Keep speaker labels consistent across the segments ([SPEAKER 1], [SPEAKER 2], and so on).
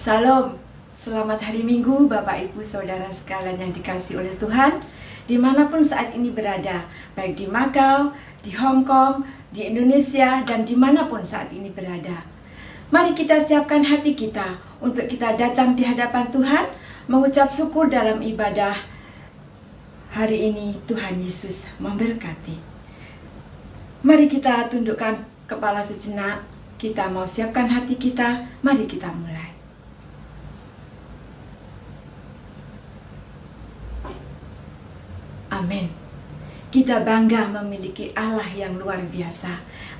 [SPEAKER 1] Salam, selamat hari Minggu Bapak Ibu Saudara sekalian yang dikasihi oleh Tuhan, dimanapun saat ini berada, baik di Makau, di Hong Kong, di Indonesia, dan dimanapun saat ini berada. Mari kita siapkan hati kita untuk kita datang di hadapan Tuhan, mengucap syukur dalam ibadah hari ini. Tuhan Yesus memberkati. Mari kita tundukkan kepala sejenak, kita mau siapkan hati kita, mari kita mulai. Amin. Kita bangga memiliki Allah yang luar biasa,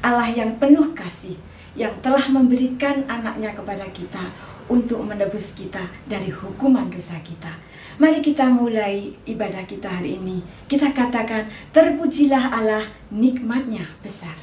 [SPEAKER 1] Allah yang penuh kasih, yang telah memberikan anaknya kepada kita untuk menebus kita dari hukuman dosa kita. Mari kita mulai ibadah kita hari ini. Kita katakan, terpujilah Allah, nikmatnya besar.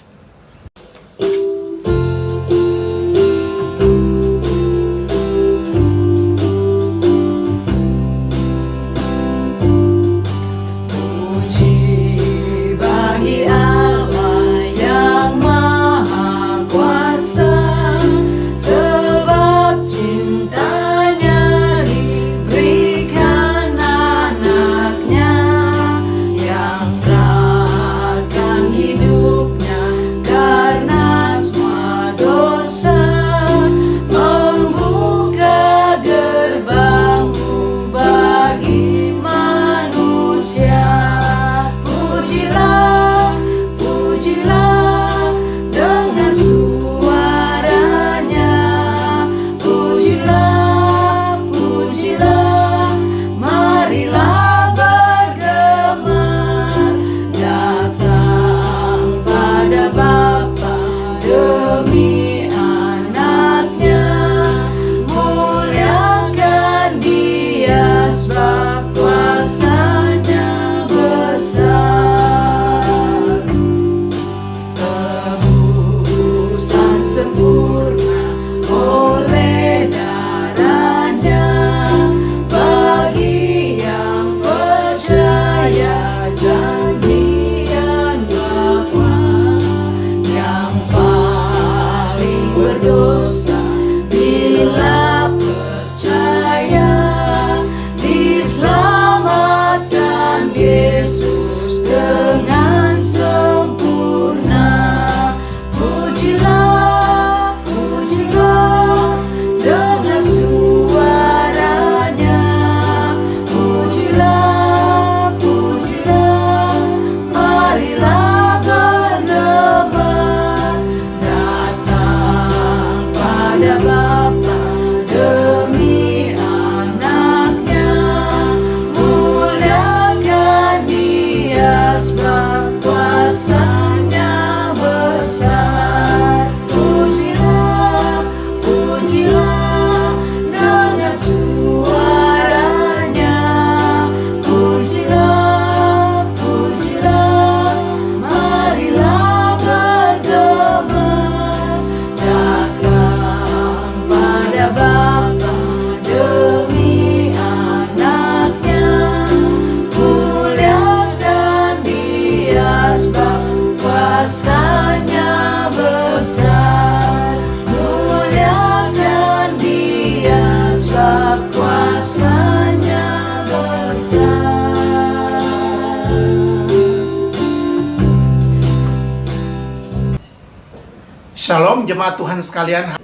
[SPEAKER 2] Shalom jemaat Tuhan sekalian,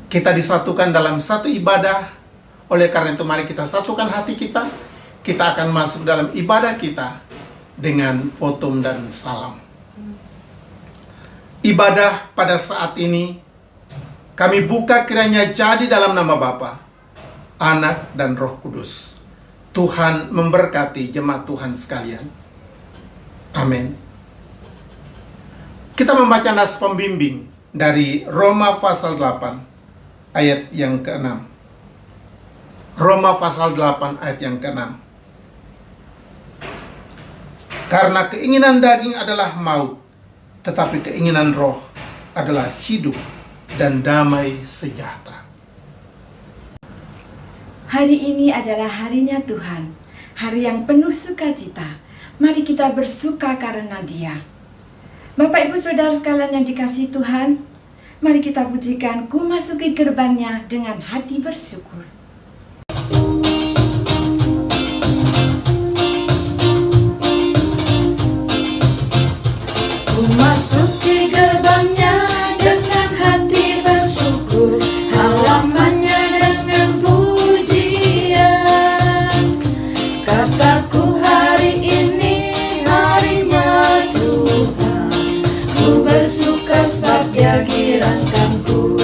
[SPEAKER 2] kita disatukan dalam satu ibadah. Oleh karena itu mari kita satukan hati kita. Kita akan masuk dalam ibadah kita dengan votum dan salam. Ibadah pada saat ini kami buka kiranya jadi dalam nama Bapa, Anak dan Roh Kudus. Tuhan memberkati jemaat Tuhan sekalian. Amin. Kita membaca nas pembimbing dari Roma pasal 8 ayat yang ke-6. Roma pasal 8 ayat yang ke-6. Karena keinginan daging adalah maut, tetapi keinginan roh adalah hidup dan damai sejahtera.
[SPEAKER 1] Hari ini adalah harinya Tuhan, hari yang penuh sukacita. Mari kita bersuka karena Dia. Bapak Ibu Saudara sekalian yang dikasihi Tuhan, Mari kita pujikan Ku Masuki Gerbangnya dengan hati bersyukur. Ku masuki gerbangnya dengan hati bersyukur, halamannya dengan pujian. Kataku hari ini harinya Tuhan, ku bersuka sebab Dia girangkanku.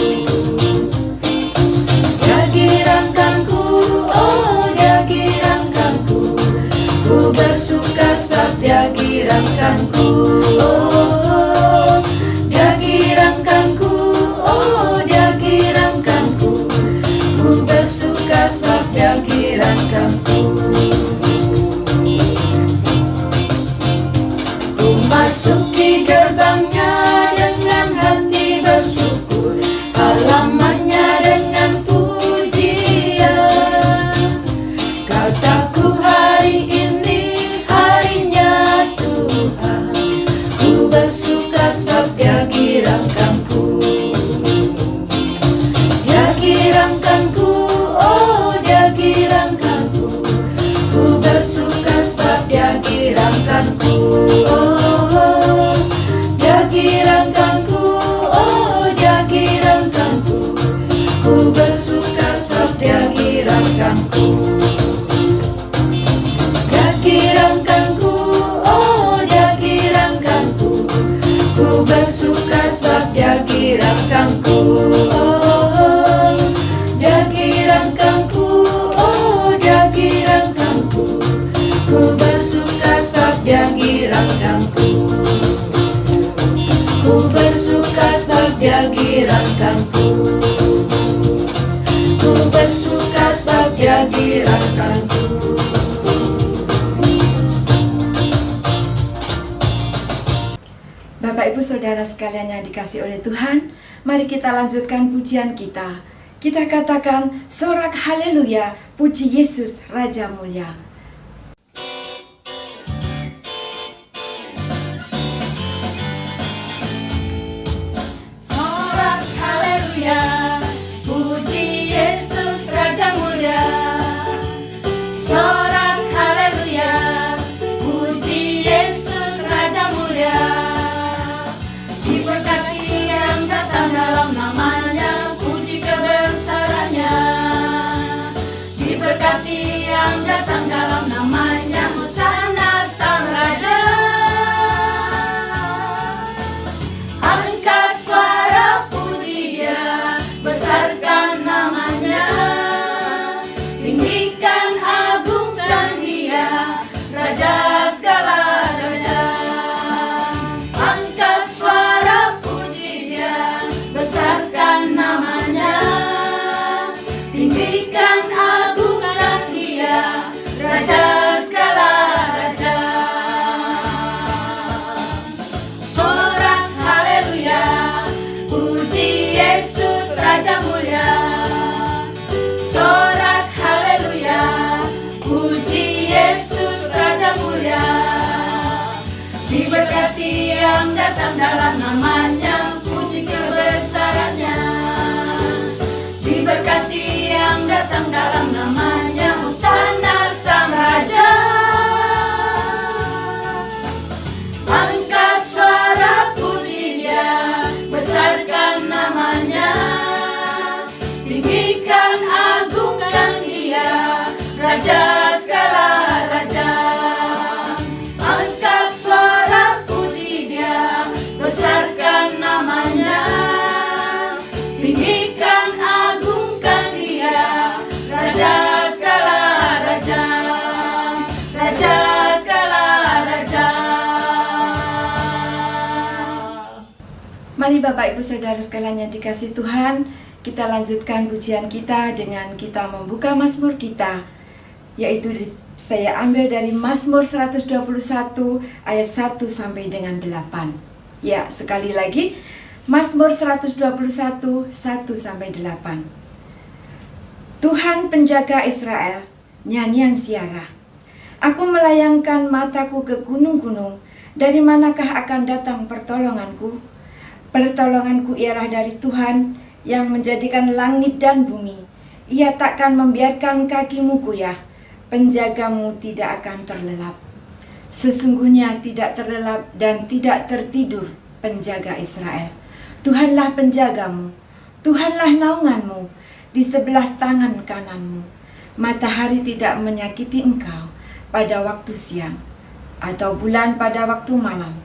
[SPEAKER 1] Dia girangkanku, oh Dia girangkanku. Ku bersuka sebab Dia girangkanku. Oh, Dia girangkanku, oh Dia girangkanku. Ku bersuka sebab Dia girangkanku. Ku masuki gerbangnya dengan hati bersyukur, halamannya dengan pujian. Kataku hari ini harinya Tuhan, ku bersuka sebab Dia girangkanku. Dia girangkanku, oh Dia girangkanku. Ku bersuka sebab Dia girangkanku. Oh, Dia girangkanku, oh Dia girangkanku. Ku bersuka sebab Dia girangkanku. Dia girangkanku, oh Dia girangkanku. Ku bersuka sebab Dia girangkanku. Oh, Dia girangkanku, oh Dia girangkanku. Ku bersuka sebab Dia girangkanku. Ku bersuka sebab Dia girangkanku. Ku bersuka sebab Dia girangkanku. Bapak Ibu Saudara sekalian yang dikasihi oleh Tuhan, mari kita lanjutkan pujian kita. Kita katakan sorak haleluya, puji Yesus Raja Mulia. Sorak haleluya, puji Yesus Raja Mulia. Sorak haleluya, puji Yesus Raja Mulia. Diberkati yang datang dalam namanya, puji kebesarannya. Diberkati yang datang dalam namanya, hosana sang Raja. Angkat suara puji Dia, besarkan namanya. Tinggikan agungkan Dia, Raja segala raja. Angkat suara puji Dia, besarkan namanya. Tinggikan agungkan Dia, Raja segala raja. Sorak haleluya, puji Yesus Raja Mulia. Sorak haleluya, puji Yesus Raja Mulia. Diberkati yang datang dalam namanya, puji kebesarannya. Diberkati yang datang dalam namanya, hosana sang Raja. Angkat suara puji Dia, besarkan namanya. Tinggikan agungkan Dia, Raja segala raja. Angkat suara puji Dia, besarkan namanya. Tinggikan agungkan Dia, Raja segala raja. Raja segala raja. Mari Bapak Ibu Saudara sekalian yang dikasihi Tuhan, kita lanjutkan pujian kita dengan kita membuka Mazmur kita, yaitu saya ambil dari Mazmur 121 ayat 1 sampai dengan 8. Ya, sekali lagi Mazmur 121 1 sampai 8. Tuhan penjaga Israel, nyanyian siara. Aku melayangkan mataku ke gunung-gunung, dari manakah akan datang pertolonganku? Pertolonganku ialah dari Tuhan yang menjadikan langit dan bumi. Ia takkan membiarkan kakimu goyah, penjagamu tidak akan terlelap. Sesungguhnya tidak terlelap dan tidak tertidur penjaga Israel. Tuhanlah penjagamu, Tuhanlah naunganmu di sebelah tangan kananmu. Matahari tidak menyakiti engkau pada waktu siang, atau bulan pada waktu malam.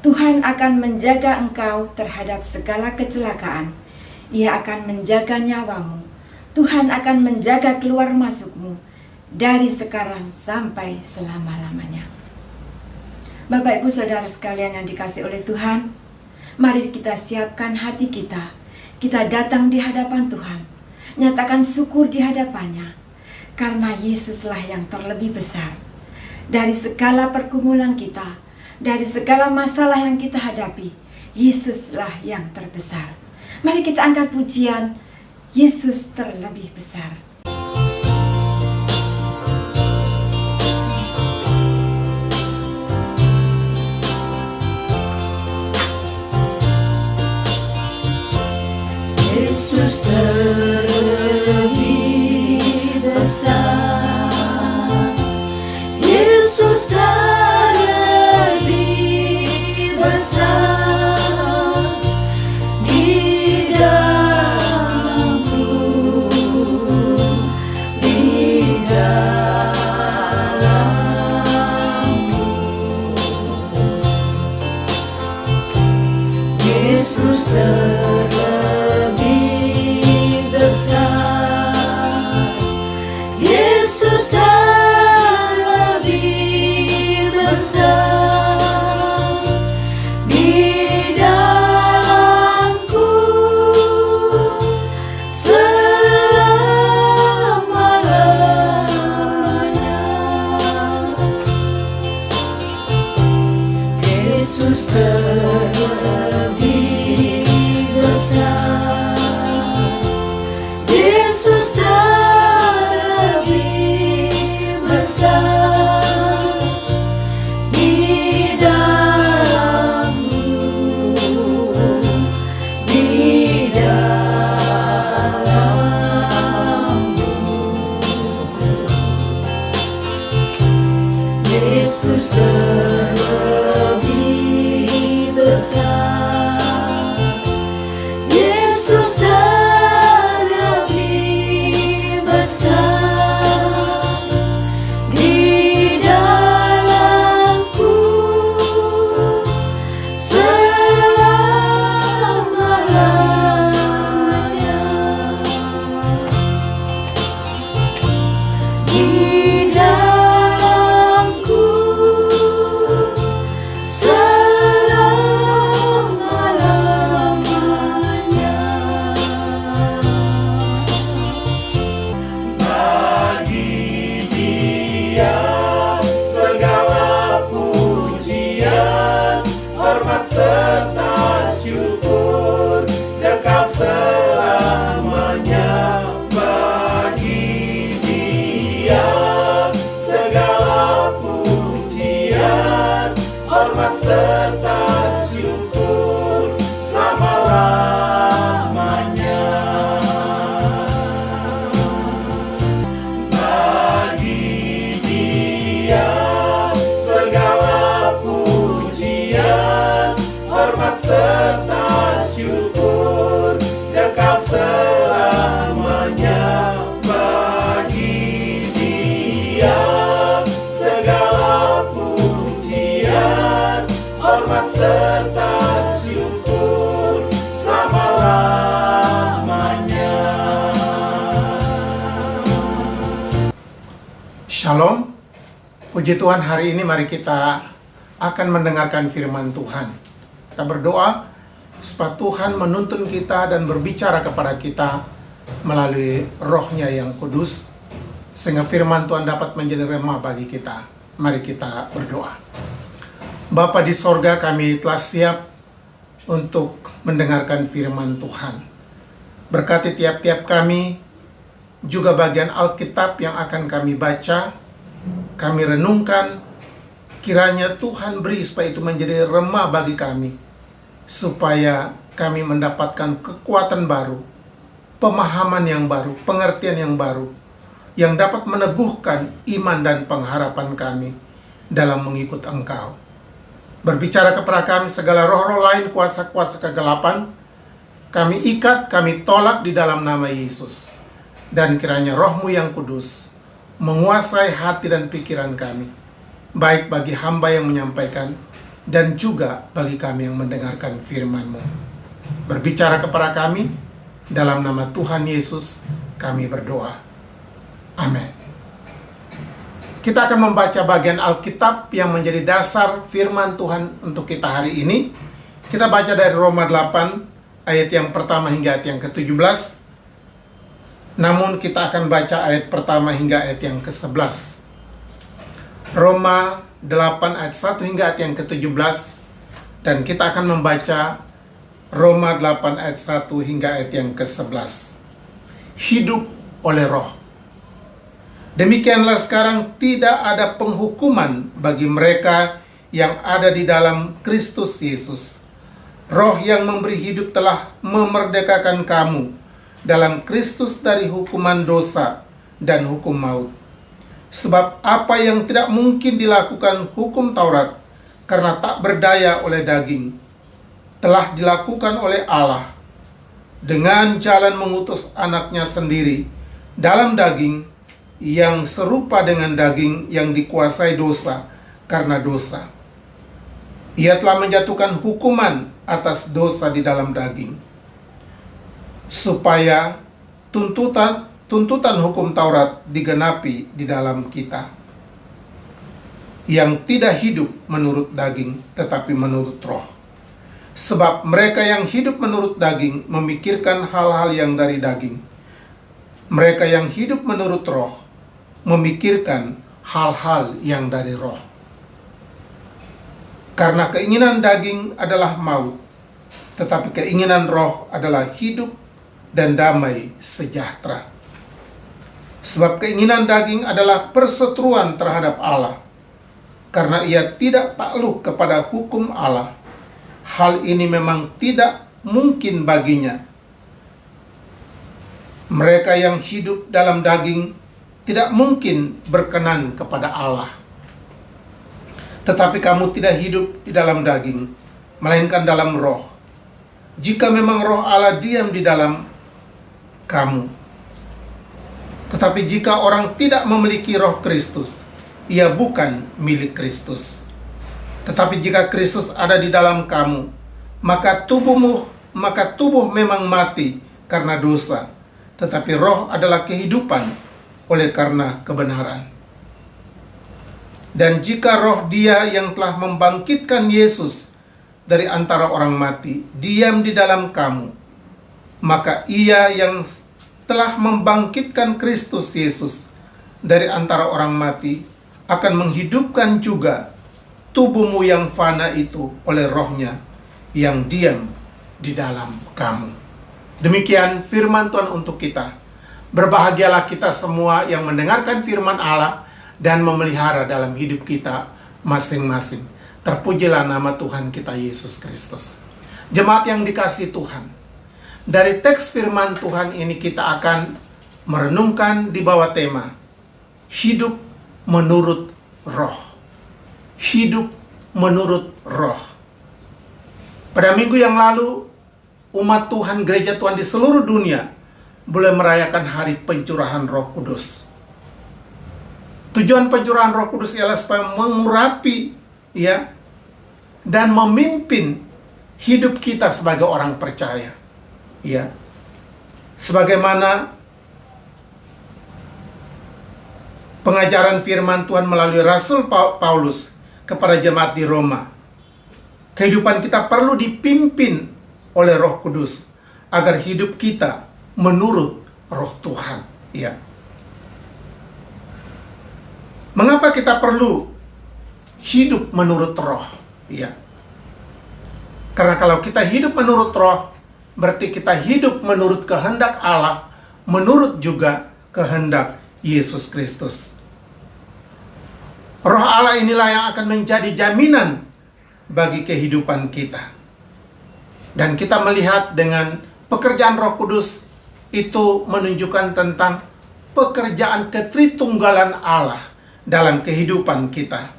[SPEAKER 1] Tuhan akan menjaga engkau terhadap segala kecelakaan. Ia akan menjaga nyawamu. Tuhan akan menjaga keluar masukmu dari sekarang sampai selama-lamanya. Bapak Ibu Saudara sekalian yang dikasihi oleh Tuhan, mari kita siapkan hati kita. Kita datang di hadapan Tuhan, nyatakan syukur di hadapannya, karena Yesuslah yang terlebih besar. Dari segala pergumulan kita, dari segala masalah yang kita hadapi, Yesuslah yang terbesar. Mari kita angkat pujian, Yesus terlebih besar.
[SPEAKER 3] Yesus terlebih besar, Yesus terlebih besar di dalamku, di dalamku. Yesus terlebih besar, Yesus terlebih besar di dalamku selama-lamanya. Yesus terlebih besar, Yesus terlebih besar di dalamku, di dalamku. Yesus terlebih besar, Yesus terlebih besar di dalamku selama-lamanya. Di dalamku selama-lamanya.
[SPEAKER 2] Bagi Dia segala pujian, hormat serta syukur kekal selamanya. Bagi Dia segala pujian, hormat serta syukur selama-lamanya. Bagi Dia segala pujian, hormat serta syukur kekal selamanya. Bagi Dia segala pujian, hormat serta syukur selama-lamanya. Shalom, puji Tuhan, hari ini mari kita akan mendengarkan firman Tuhan. Kita berdoa supaya Tuhan menuntun kita dan berbicara kepada kita melalui roh-Nya yang kudus, sehingga firman Tuhan dapat menjadi rema bagi kita. Mari kita berdoa. Bapa di sorga, kami telah siap untuk mendengarkan firman Tuhan. Berkati tiap-tiap kami, juga bagian Alkitab yang akan kami baca, kami renungkan, kiranya Tuhan beri supaya itu menjadi rema bagi kami. supaya kami mendapatkan kekuatan baru, pemahaman yang baru, pengertian yang baru, yang dapat meneguhkan iman dan pengharapan kami dalam mengikut Engkau. Berbicara kepada kami segala roh-roh lain, kuasa-kuasa kegelapan, kami ikat, kami tolak di dalam nama Yesus. Dan kiranya Roh-Mu yang kudus menguasai hati dan pikiran kami, baik bagi hamba yang menyampaikan dan juga bagi kami yang mendengarkan firman-Mu. Berbicara kepada kami, dalam nama Tuhan Yesus kami berdoa. Amin. Kita akan membaca bagian Alkitab yang menjadi dasar firman Tuhan untuk kita hari ini. Kita baca dari Roma 8 ayat yang pertama hingga ayat yang ke-17. Namun kita akan baca ayat pertama hingga ayat yang ke-11. Roma 8 ayat 1 hingga ayat yang ke-17. Dan kita akan membaca Roma 8 ayat 1 hingga ayat yang ke-11. Hidup oleh roh. Demikianlah sekarang tidak ada penghukuman bagi mereka yang ada di dalam Kristus Yesus. Roh yang memberi hidup telah memerdekakan kamu dalam Kristus dari hukuman dosa dan hukum maut. Sebab apa yang tidak mungkin dilakukan hukum Taurat karena tak berdaya oleh daging, telah dilakukan oleh Allah dengan jalan mengutus anaknya sendiri dalam daging yang serupa dengan daging yang dikuasai dosa karena dosa. Ia telah menjatuhkan hukuman atas dosa di dalam daging, supaya tuntutan hukum Taurat digenapi di dalam kita, yang tidak hidup menurut daging tetapi menurut roh. Sebab mereka yang hidup menurut daging memikirkan hal-hal yang dari daging. Mereka yang hidup menurut roh memikirkan hal-hal yang dari roh. Karena keinginan daging adalah maut, tetapi keinginan roh adalah hidup dan damai sejahtera. Sebab keinginan daging adalah perseteruan terhadap Allah, karena ia tidak takluk kepada hukum Allah. Hal ini memang tidak mungkin baginya. Mereka yang hidup dalam daging tidak mungkin berkenan kepada Allah. Tetapi kamu tidak hidup di dalam daging, melainkan dalam roh. Jika memang roh Allah diam di dalam kamu. Tetapi jika orang tidak memiliki roh Kristus, ia bukan milik Kristus. Tetapi jika Kristus ada di dalam kamu, maka tubuh memang mati karena dosa, tetapi roh adalah kehidupan oleh karena kebenaran. Dan jika roh Dia yang telah membangkitkan Yesus dari antara orang mati diam di dalam kamu, maka Ia yang telah membangkitkan Kristus Yesus dari antara orang mati akan menghidupkan juga tubuhmu yang fana itu oleh rohnya yang diam di dalam kamu. Demikian firman Tuhan untuk kita. Berbahagialah kita semua yang mendengarkan firman Allah dan memelihara dalam hidup kita masing-masing. Terpujilah nama Tuhan kita Yesus Kristus. Jemaat yang dikasihi Tuhan, dari teks firman Tuhan ini kita akan merenungkan di bawah tema hidup menurut roh. Hidup menurut roh. Pada minggu yang lalu, umat Tuhan, gereja Tuhan di seluruh dunia boleh merayakan hari pencurahan Roh Kudus. Tujuan pencurahan Roh Kudus ialah supaya mengurapi dan memimpin hidup kita sebagai orang percaya. Sebagaimana pengajaran firman Tuhan melalui Rasul Paulus kepada jemaat di Roma. Kehidupan kita perlu dipimpin oleh Roh Kudus agar hidup kita menurut Roh Tuhan. Mengapa kita perlu hidup menurut roh? Karena kalau kita hidup menurut roh, berarti kita hidup menurut kehendak Allah, menurut juga kehendak Yesus Kristus. Roh Allah inilah yang akan menjadi jaminan bagi kehidupan kita. Dan kita melihat dengan pekerjaan Roh Kudus itu menunjukkan tentang pekerjaan ketritunggalan Allah dalam kehidupan kita.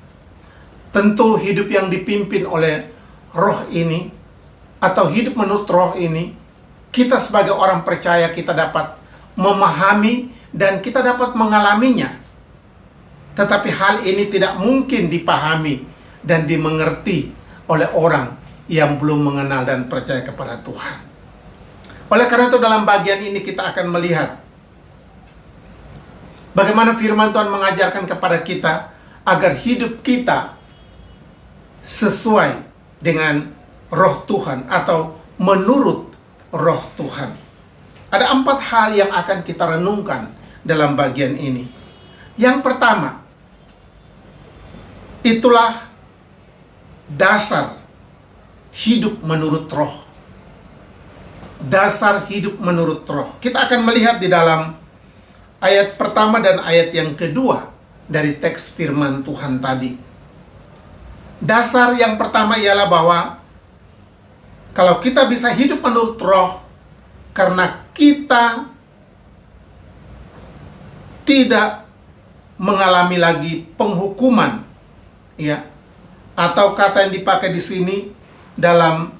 [SPEAKER 2] Tentu hidup yang dipimpin oleh Roh ini, atau hidup menurut Roh ini, kita sebagai orang percaya kita dapat memahami dan kita dapat mengalaminya. Tetapi hal ini tidak mungkin dipahami dan dimengerti oleh orang yang belum mengenal dan percaya kepada Tuhan. Oleh karena itu dalam bagian ini kita akan melihat bagaimana firman Tuhan mengajarkan kepada kita agar hidup kita sesuai dengan Roh Tuhan atau menurut Roh Tuhan. Ada 4 hal yang akan kita renungkan dalam bagian ini. Yang pertama, itulah dasar hidup menurut Roh. Dasar hidup menurut Roh. Kita akan melihat di dalam ayat pertama dan ayat yang kedua dari teks firman Tuhan tadi. Dasar yang pertama ialah bahwa kalau kita bisa hidup menurut Roh karena kita tidak mengalami lagi penghukuman, ya, atau kata yang dipakai di sini dalam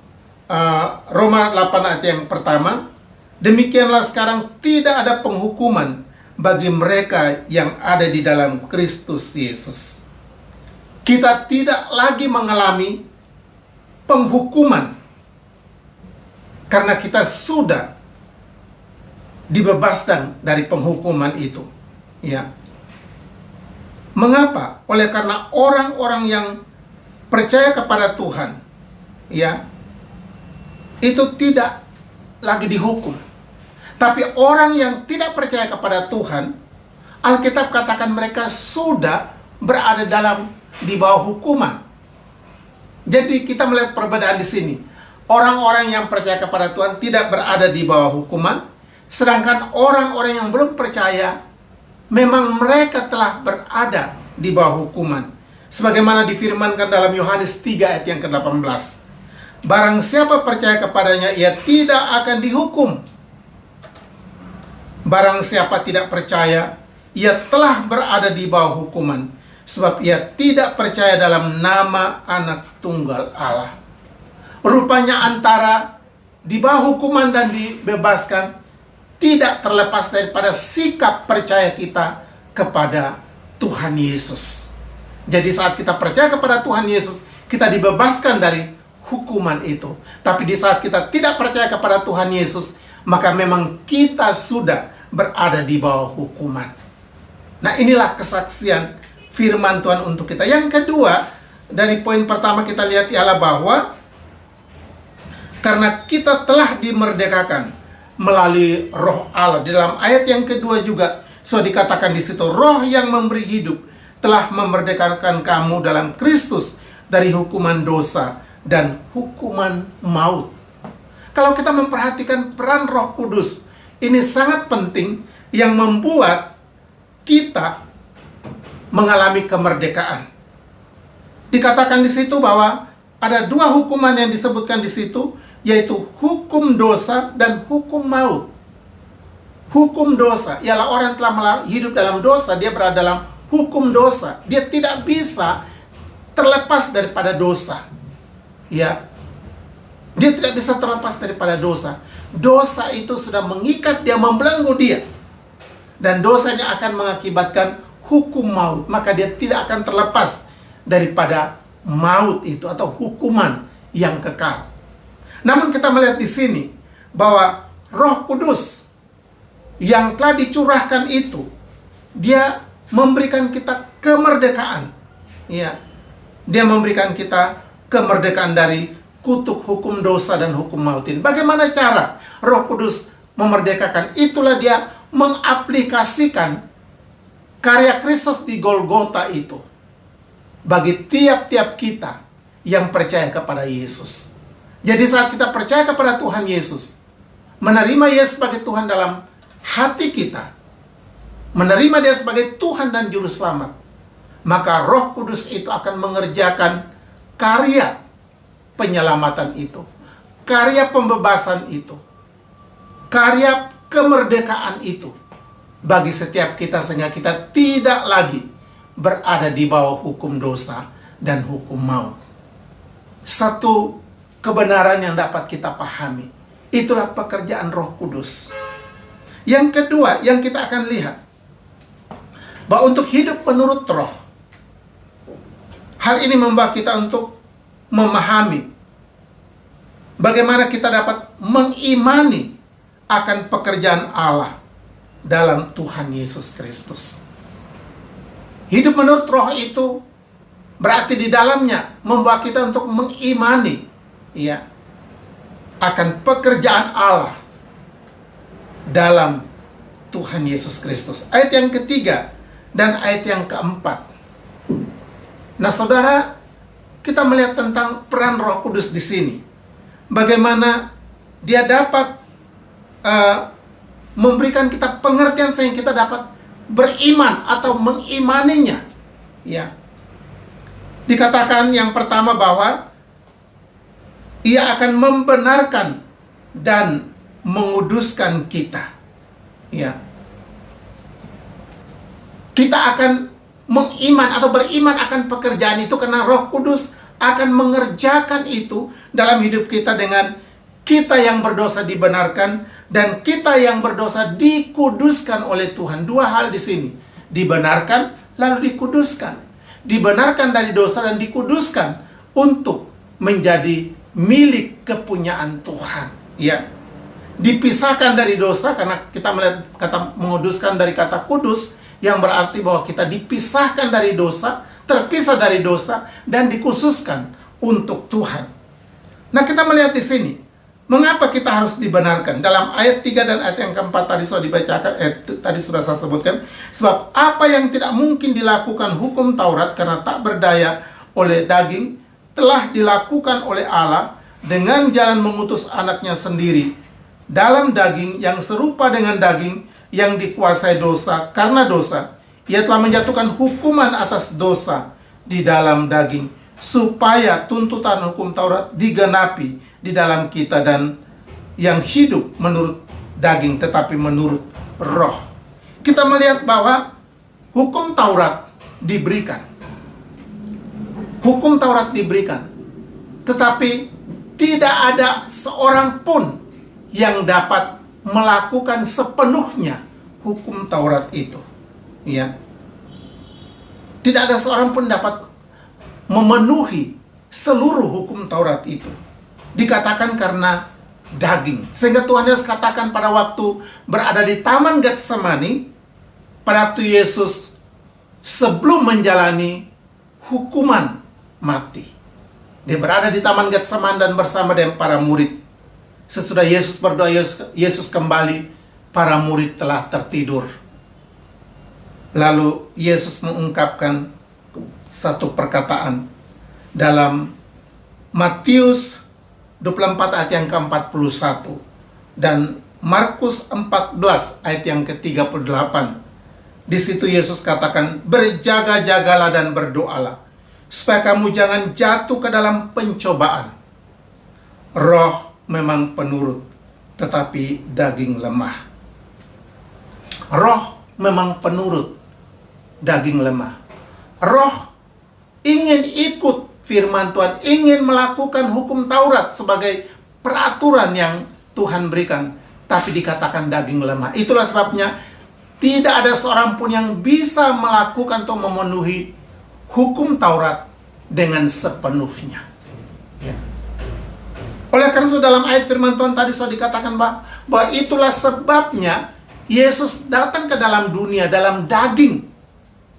[SPEAKER 2] Roma 8 ayat yang pertama, demikianlah sekarang tidak ada penghukuman bagi mereka yang ada di dalam Kristus Yesus. Kita tidak lagi mengalami penghukuman karena kita sudah dibebaskan dari penghukuman itu, ya. Mengapa? Oleh karena orang-orang yang percaya kepada Tuhan, ya, itu tidak lagi dihukum. Tapi orang yang tidak percaya kepada Tuhan, Alkitab katakan mereka sudah berada di bawah hukuman. Jadi kita melihat perbedaan di sini. Orang-orang yang percaya kepada Tuhan tidak berada di bawah hukuman, sedangkan orang-orang yang belum percaya memang mereka telah berada di bawah hukuman. Sebagaimana difirmankan dalam Yohanes 3 ayat yang ke-18. Barang siapa percaya kepadanya, ia tidak akan dihukum. Barang siapa tidak percaya, ia telah berada di bawah hukuman, sebab ia tidak percaya dalam nama Anak Tunggal Allah. Rupanya antara di bawah hukuman dan dibebaskan tidak terlepas daripada sikap percaya kita kepada Tuhan Yesus. Jadi saat kita percaya kepada Tuhan Yesus, kita dibebaskan dari hukuman itu. Tapi di saat kita tidak percaya kepada Tuhan Yesus, maka memang kita sudah berada di bawah hukuman. Nah, inilah kesaksian firman Tuhan untuk kita. Yang kedua, dari poin pertama kita lihat ialah bahwa karena kita telah dimerdekakan melalui Roh Allah. Di dalam ayat yang kedua juga so dikatakan di situ, Roh yang memberi hidup telah memerdekakan kamu dalam Kristus dari hukuman dosa dan hukuman maut. Kalau kita memperhatikan peran Roh Kudus, ini sangat penting yang membuat kita mengalami kemerdekaan. Dikatakan di situ bahwa ada 2 hukuman yang disebutkan di situ, yaitu hukum dosa dan hukum maut. Hukum dosa ialah orang yang telah hidup dalam dosa, dia berada dalam hukum dosa. Dia tidak bisa terlepas daripada dosa. Ya, dia tidak bisa terlepas daripada dosa. Dosa itu sudah mengikat dia, membelenggu dia. Dan dosanya akan mengakibatkan hukum maut. Maka dia tidak akan terlepas daripada maut itu atau hukuman yang kekal. Namun kita melihat di sini bahwa Roh Kudus yang telah dicurahkan itu, dia memberikan kita kemerdekaan. Ya, dia memberikan kita kemerdekaan dari kutuk hukum dosa dan hukum maut ini. Bagaimana cara Roh Kudus memerdekakan? Itulah dia mengaplikasikan karya Kristus di Golgota itu bagi tiap-tiap kita yang percaya kepada Yesus. Jadi saat kita percaya kepada Tuhan Yesus, menerima Yesus sebagai Tuhan dalam hati kita, menerima Dia sebagai Tuhan dan Juru Selamat, maka Roh Kudus itu akan mengerjakan karya penyelamatan itu, karya pembebasan itu, karya kemerdekaan itu bagi setiap kita, sehingga kita tidak lagi berada di bawah hukum dosa dan hukum maut. Satu kebenaran yang dapat kita pahami, itulah pekerjaan Roh Kudus. Yang kedua yang kita akan lihat, bahwa untuk hidup menurut Roh, hal ini membawa kita untuk memahami bagaimana kita dapat mengimani akan pekerjaan Allah dalam Tuhan Yesus Kristus. Hidup menurut Roh itu berarti di dalamnya membawa kita untuk mengimani, ya, akan pekerjaan Allah dalam Tuhan Yesus Kristus. Ayat yang ketiga dan ayat yang keempat. Nah, saudara, kita melihat tentang peran Roh Kudus di sini. Bagaimana dia dapat memberikan kita pengertian sehingga kita dapat beriman atau mengimaninya. Ya. Dikatakan yang pertama bahwa ia akan membenarkan dan menguduskan kita. Ya. Kita akan mengiman atau beriman akan pekerjaan itu karena Roh Kudus akan mengerjakan itu dalam hidup kita, dengan kita yang berdosa dibenarkan dan kita yang berdosa dikuduskan oleh Tuhan. Dua hal di sini, dibenarkan lalu dikuduskan. Dibenarkan dari dosa dan dikuduskan untuk menjadi milik kepunyaan Tuhan. Ya, dipisahkan dari dosa karena kita melihat kata menguduskan dari kata kudus, yang berarti bahwa kita dipisahkan dari dosa, terpisah dari dosa, dan dikhususkan untuk Tuhan. Nah, kita melihat di sini, mengapa kita harus dibenarkan? Dalam ayat 3 dan ayat yang keempat tadi sudah dibacakan, tadi sudah saya sebutkan, sebab apa yang tidak mungkin dilakukan hukum Taurat karena tak berdaya oleh daging, telah dilakukan oleh Allah dengan jalan mengutus anaknya sendiri dalam daging yang serupa dengan daging yang dikuasai dosa. Karena dosa, ia telah menjatuhkan hukuman atas dosa di dalam daging, supaya tuntutan hukum Taurat digenapi di dalam kita, dan yang hidup menurut daging tetapi menurut Roh. Kita melihat bahwa hukum Taurat diberikan. Hukum Taurat diberikan, tetapi tidak ada seorang pun yang dapat melakukan sepenuhnya hukum Taurat itu. Ya. Tidak ada seorang pun dapat memenuhi seluruh hukum Taurat itu. Dikatakan karena daging. Sehingga Tuhan Yesus katakan pada waktu berada di Taman Getsemani, pada waktu Yesus sebelum menjalani hukuman mati, dia berada di Taman Getsemani dan bersama dengan para murid. Sesudah Yesus berdoa, Yesus kembali, para murid telah tertidur. Lalu Yesus mengungkapkan satu perkataan dalam Matius 24 ayat yang ke-41 dan Markus 14 ayat yang ke-38. Di situ Yesus katakan, berjaga-jagalah dan berdoalah supaya kamu jangan jatuh ke dalam pencobaan. Roh memang penurut, tetapi daging lemah. Roh memang penurut, daging lemah. Roh ingin ikut firman Tuhan, ingin melakukan hukum Taurat sebagai peraturan yang Tuhan berikan, tapi dikatakan daging lemah. Itulah sebabnya tidak ada seorang pun yang bisa melakukan atau memenuhi hukum Taurat dengan sepenuhnya. Ya. Oleh karena itu dalam ayat firman Tuhan tadi sudah dikatakan bahwa itulah sebabnya Yesus datang ke dalam dunia dalam daging,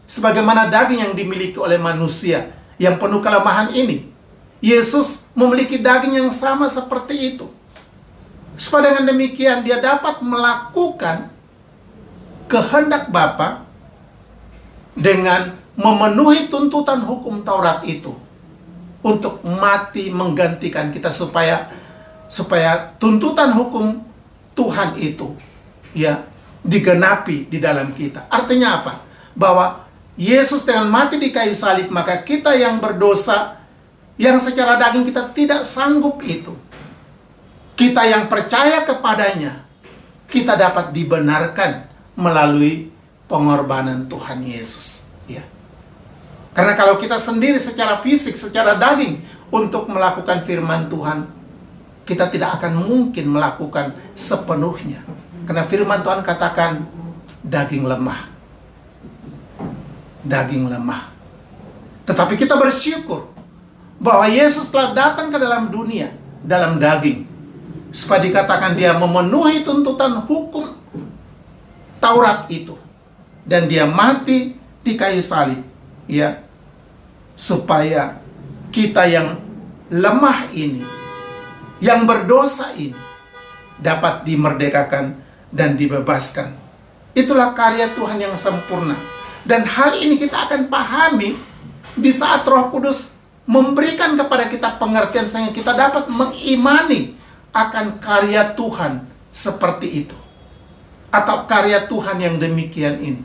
[SPEAKER 2] sebagaimana daging yang dimiliki oleh manusia yang penuh kelemahan ini. Yesus memiliki daging yang sama seperti itu, supaya dengan demikian dia dapat melakukan kehendak Bapa dengan memenuhi tuntutan hukum Taurat itu, untuk mati menggantikan kita, supaya tuntutan hukum Tuhan itu ya digenapi di dalam kita. Artinya apa? Bahwa Yesus dengan mati di kayu salib, maka kita yang berdosa, yang secara daging kita tidak sanggup itu, kita yang percaya kepadanya, kita dapat dibenarkan melalui pengorbanan Tuhan Yesus. Ya. Karena kalau kita sendiri secara fisik, secara daging untuk melakukan firman Tuhan, kita tidak akan mungkin melakukan sepenuhnya. Karena firman Tuhan katakan, daging lemah. Daging lemah. Tetapi kita bersyukur bahwa Yesus telah datang ke dalam dunia, dalam daging. Supaya dikatakan dia memenuhi tuntutan hukum Taurat itu. Dan dia mati di kayu salib. Ya, supaya kita yang lemah ini, yang berdosa ini, dapat dimerdekakan dan dibebaskan. Itulah karya Tuhan yang sempurna. Dan hal ini kita akan pahami di saat Roh Kudus memberikan kepada kita pengertian sehingga kita dapat mengimani akan karya Tuhan seperti itu. Atau karya Tuhan yang demikian ini.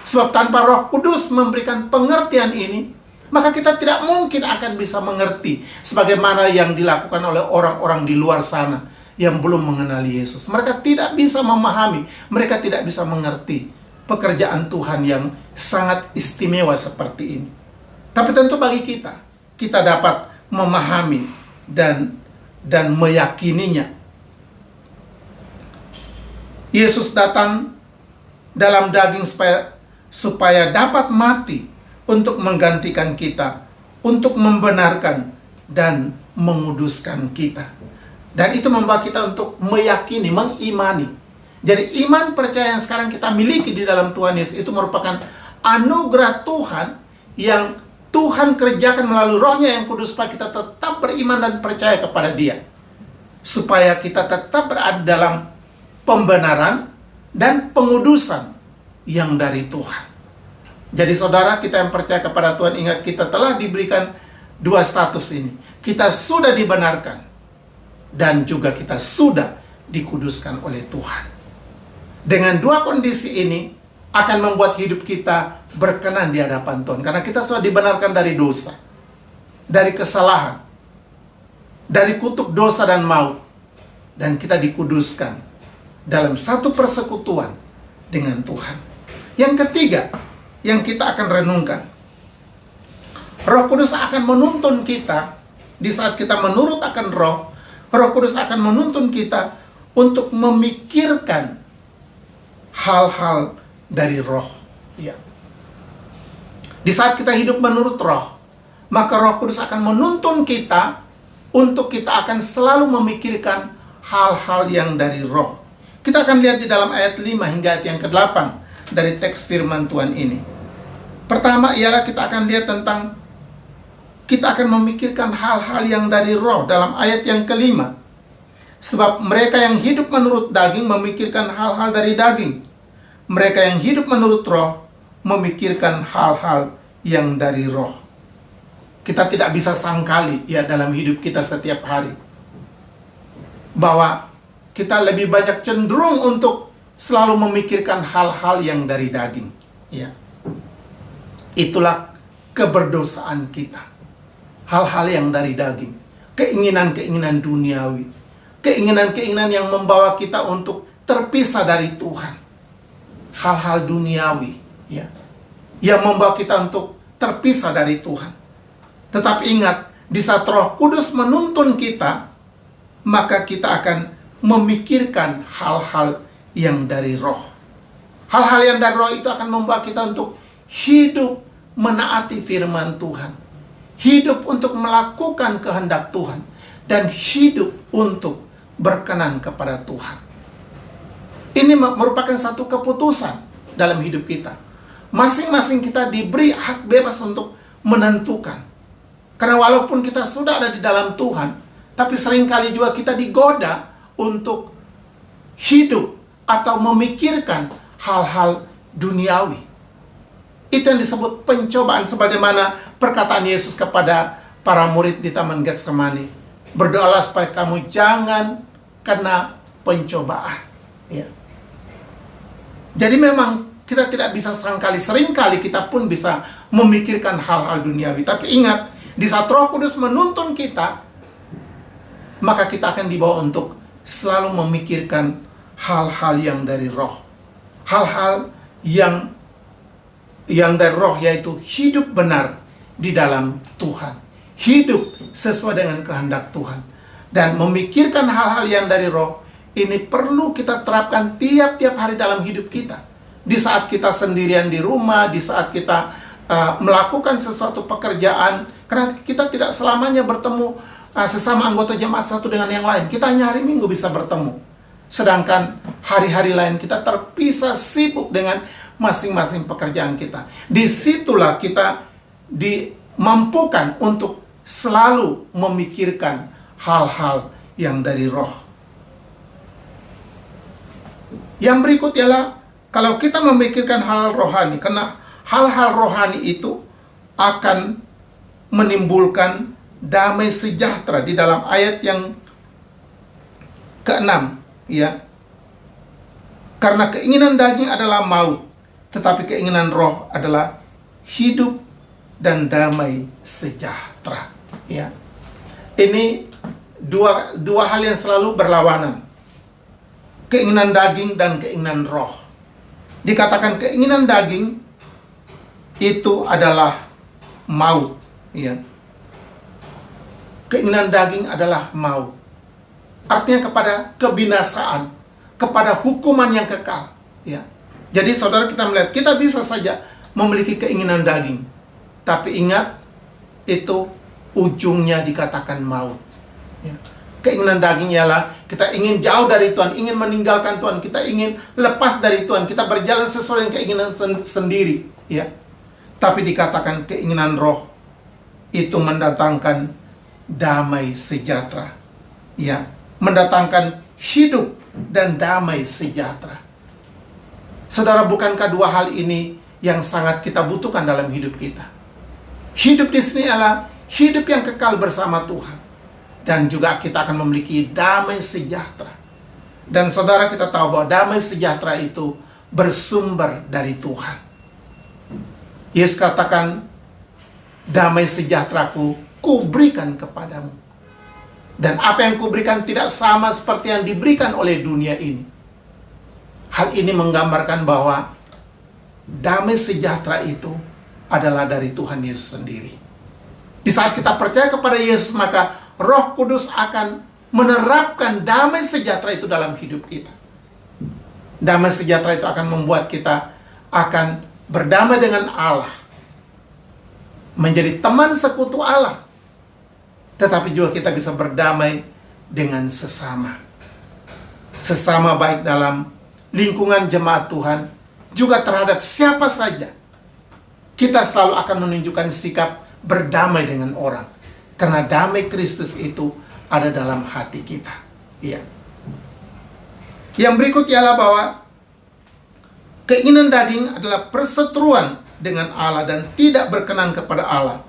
[SPEAKER 2] Sebab tanpa Roh Kudus memberikan pengertian ini, maka kita tidak mungkin akan bisa mengerti sebagaimana yang dilakukan oleh orang-orang di luar sana yang belum mengenali Yesus. Mereka tidak bisa memahami, mereka tidak bisa mengerti pekerjaan Tuhan yang sangat istimewa seperti ini. Tapi tentu bagi kita, kita dapat memahami dan meyakininya. Yesus datang dalam daging supaya dapat mati untuk menggantikan kita, untuk membenarkan dan menguduskan kita. Dan itu membawa kita untuk meyakini, mengimani. Jadi iman percaya yang sekarang kita miliki di dalam Tuhan Yesus itu merupakan anugerah Tuhan yang Tuhan kerjakan melalui Roh-Nya yang kudus supaya kita tetap beriman dan percaya kepada Dia. Supaya kita tetap berada dalam pembenaran dan pengudusan yang dari Tuhan. Jadi saudara, kita yang percaya kepada Tuhan, ingat kita telah diberikan dua status ini. Kita sudah dibenarkan dan juga kita sudah dikuduskan oleh Tuhan. Dengan dua kondisi ini akan membuat hidup kita berkenan di hadapan Tuhan. Karena kita sudah dibenarkan dari dosa, dari kesalahan, dari kutuk dosa dan maut. Dan kita dikuduskan dalam satu persekutuan dengan Tuhan. Yang ketiga, yang kita akan renungkan, Roh Kudus akan menuntun kita di saat kita menurut akan Roh. Roh Kudus akan menuntun kita untuk memikirkan hal-hal dari Roh. Ya. Di saat kita hidup menurut Roh, maka Roh Kudus akan menuntun kita untuk kita akan selalu memikirkan hal-hal yang dari Roh. Kita akan lihat di dalam ayat 5 hingga ayat yang ke-8 dari teks firman Tuhan ini. Pertama ialah kita akan lihat tentang kita akan memikirkan hal-hal yang dari Roh dalam ayat yang ke-5. Sebab mereka yang hidup menurut daging memikirkan hal-hal dari daging. Mereka yang hidup menurut Roh memikirkan hal-hal yang dari Roh. Kita tidak bisa sangkali ya dalam hidup kita setiap hari bahwa kita lebih banyak cenderung untuk selalu memikirkan hal-hal yang dari daging. Ya. Itulah keberdosaan kita. Hal-hal yang dari daging. Keinginan-keinginan duniawi. Keinginan-keinginan yang membawa kita untuk terpisah dari Tuhan. Hal-hal duniawi. Ya. Yang membawa kita untuk terpisah dari Tuhan. Tetapi ingat, di saat Roh Kudus menuntun kita, maka kita akan memikirkan hal-hal yang dari Roh. Hal-hal yang dari Roh itu akan membawa kita untuk hidup menaati firman Tuhan. Hidup untuk melakukan kehendak Tuhan. Dan hidup untuk berkenan kepada Tuhan. Ini merupakan satu keputusan dalam hidup kita. Masing-masing kita diberi hak bebas untuk menentukan. Karena walaupun kita sudah ada di dalam Tuhan, tapi seringkali juga kita digoda untuk hidup atau memikirkan hal-hal duniawi. Itu yang disebut pencobaan, sebagaimana perkataan Yesus kepada para murid di Taman Getsemani. Berdoalah supaya kamu jangan kena pencobaan. Ya. Jadi memang kita tidak bisa seringkali kita pun bisa memikirkan hal-hal duniawi. Tapi ingat, di saat Roh Kudus menuntun kita, maka kita akan dibawa untuk selalu memikirkan hal-hal yang dari roh. Hal-hal yang dari roh, yaitu hidup benar di dalam Tuhan. Hidup sesuai dengan kehendak Tuhan. Dan memikirkan hal-hal yang dari roh, ini perlu kita terapkan tiap-tiap hari dalam hidup kita. Di saat kita sendirian di rumah, di saat kita melakukan sesuatu pekerjaan, karena kita tidak selamanya bertemu sesama anggota jemaat satu dengan yang lain. Kita hanya hari Minggu bisa bertemu. Sedangkan hari-hari lain kita terpisah, sibuk dengan masing-masing pekerjaan kita. Disitulah kita dimampukan untuk selalu memikirkan hal-hal yang dari roh. Yang berikut ialah, kalau kita memikirkan hal rohani, karena hal-hal rohani itu akan menimbulkan damai sejahtera. Di dalam ayat yang ke-6, ya. Karena keinginan daging adalah maut, tetapi keinginan roh adalah hidup dan damai sejahtera. Ya. Ini dua hal yang selalu berlawanan. Keinginan daging dan keinginan roh. Dikatakan keinginan daging itu adalah maut, ya. Keinginan daging adalah maut. Artinya kepada kebinasaan, kepada hukuman yang kekal, ya. Jadi saudara, kita melihat kita bisa saja memiliki keinginan daging, tapi ingat, itu ujungnya dikatakan maut, ya. Keinginan daging ialah kita ingin jauh dari Tuhan, ingin meninggalkan Tuhan, kita ingin lepas dari Tuhan, kita berjalan sesuai dengan keinginan sendiri, ya. Tapi dikatakan keinginan roh itu mendatangkan damai sejahtera, ya, mendatangkan hidup dan damai sejahtera. Saudara, bukankah dua hal ini yang sangat kita butuhkan dalam hidup kita? Hidup di sini adalah hidup yang kekal bersama Tuhan. Dan juga kita akan memiliki damai sejahtera. Dan saudara, kita tahu bahwa damai sejahtera itu bersumber dari Tuhan. Yesus katakan, damai sejahteraku kuberikan kepadamu. Dan apa yang kuberikan tidak sama seperti yang diberikan oleh dunia ini. Hal ini menggambarkan bahwa damai sejahtera itu adalah dari Tuhan Yesus sendiri. Di saat kita percaya kepada Yesus, maka Roh Kudus akan menerapkan damai sejahtera itu dalam hidup kita. Damai sejahtera itu akan membuat kita akan berdamai dengan Allah, menjadi teman sekutu Allah, tetapi juga kita bisa berdamai dengan sesama. Sesama baik dalam lingkungan jemaat Tuhan, juga terhadap siapa saja. Kita selalu akan menunjukkan sikap berdamai dengan orang. Karena damai Kristus itu ada dalam hati kita. Ya. Yang berikut ialah bahwa keinginan daging adalah perseteruan dengan Allah dan tidak berkenan kepada Allah.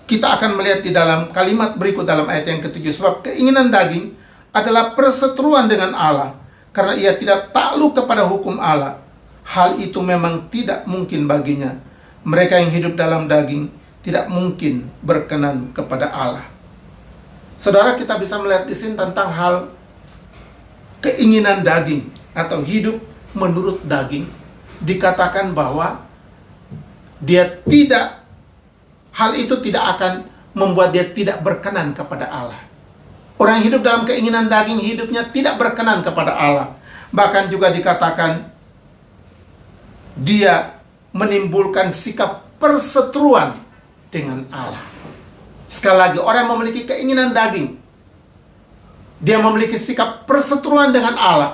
[SPEAKER 2] Kita akan melihat di dalam kalimat berikut dalam ayat yang ke-7. Sebab keinginan daging adalah perseteruan dengan Allah, karena ia tidak takluk kepada hukum Allah. Hal itu memang tidak mungkin baginya. Mereka yang hidup dalam daging tidak mungkin berkenan kepada Allah. Saudara, kita bisa melihat di sini tentang hal keinginan daging atau hidup menurut daging. Dikatakan bahwa hal itu tidak akan membuat dia tidak berkenan kepada Allah. Orang yang hidup dalam keinginan daging, hidupnya tidak berkenan kepada Allah. Bahkan juga dikatakan dia menimbulkan sikap perseteruan dengan Allah. Sekali lagi, orang yang memiliki keinginan daging, dia memiliki sikap perseteruan dengan Allah,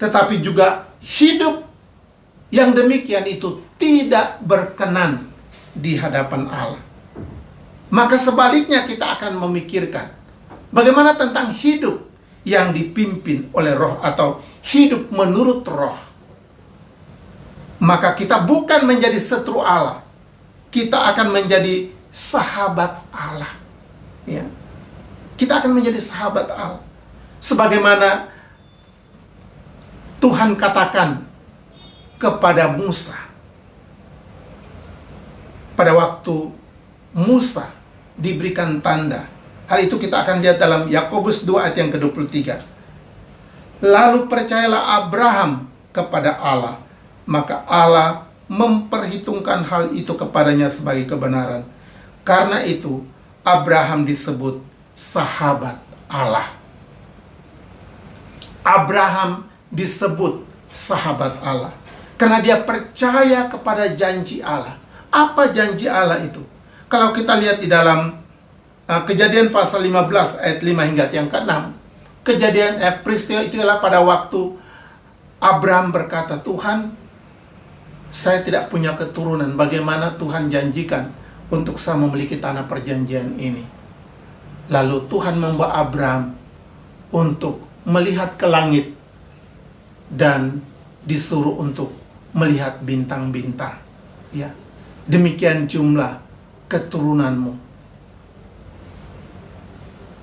[SPEAKER 2] tetapi juga hidup yang demikian itu tidak berkenan di hadapan Allah. Maka sebaliknya kita akan memikirkan bagaimana tentang hidup yang dipimpin oleh roh atau hidup menurut roh. Maka kita bukan menjadi setru Allah, kita akan menjadi sahabat Allah. Ya. Kita akan menjadi sahabat Allah. Sebagaimana Tuhan katakan kepada Musa. Pada waktu Musa diberikan tanda Hal itu kita akan lihat dalam Yakobus 2 ayat yang ke-23. Lalu percayalah Abraham kepada Allah, maka Allah memperhitungkan hal itu kepadanya sebagai kebenaran. Karena itu Abraham disebut sahabat Allah. Abraham disebut sahabat Allah karena dia percaya kepada janji Allah. Apa janji Allah itu? Kalau kita lihat di dalam Kejadian pasal 15 ayat 5 hingga yang ke-6, peristiwa itu adalah pada waktu Abraham berkata, Tuhan, saya tidak punya keturunan. Bagaimana Tuhan janjikan untuk saya memiliki tanah perjanjian ini? Lalu Tuhan membawa Abraham untuk melihat ke langit dan disuruh untuk melihat bintang-bintang. Ya, demikian jumlah keturunanmu.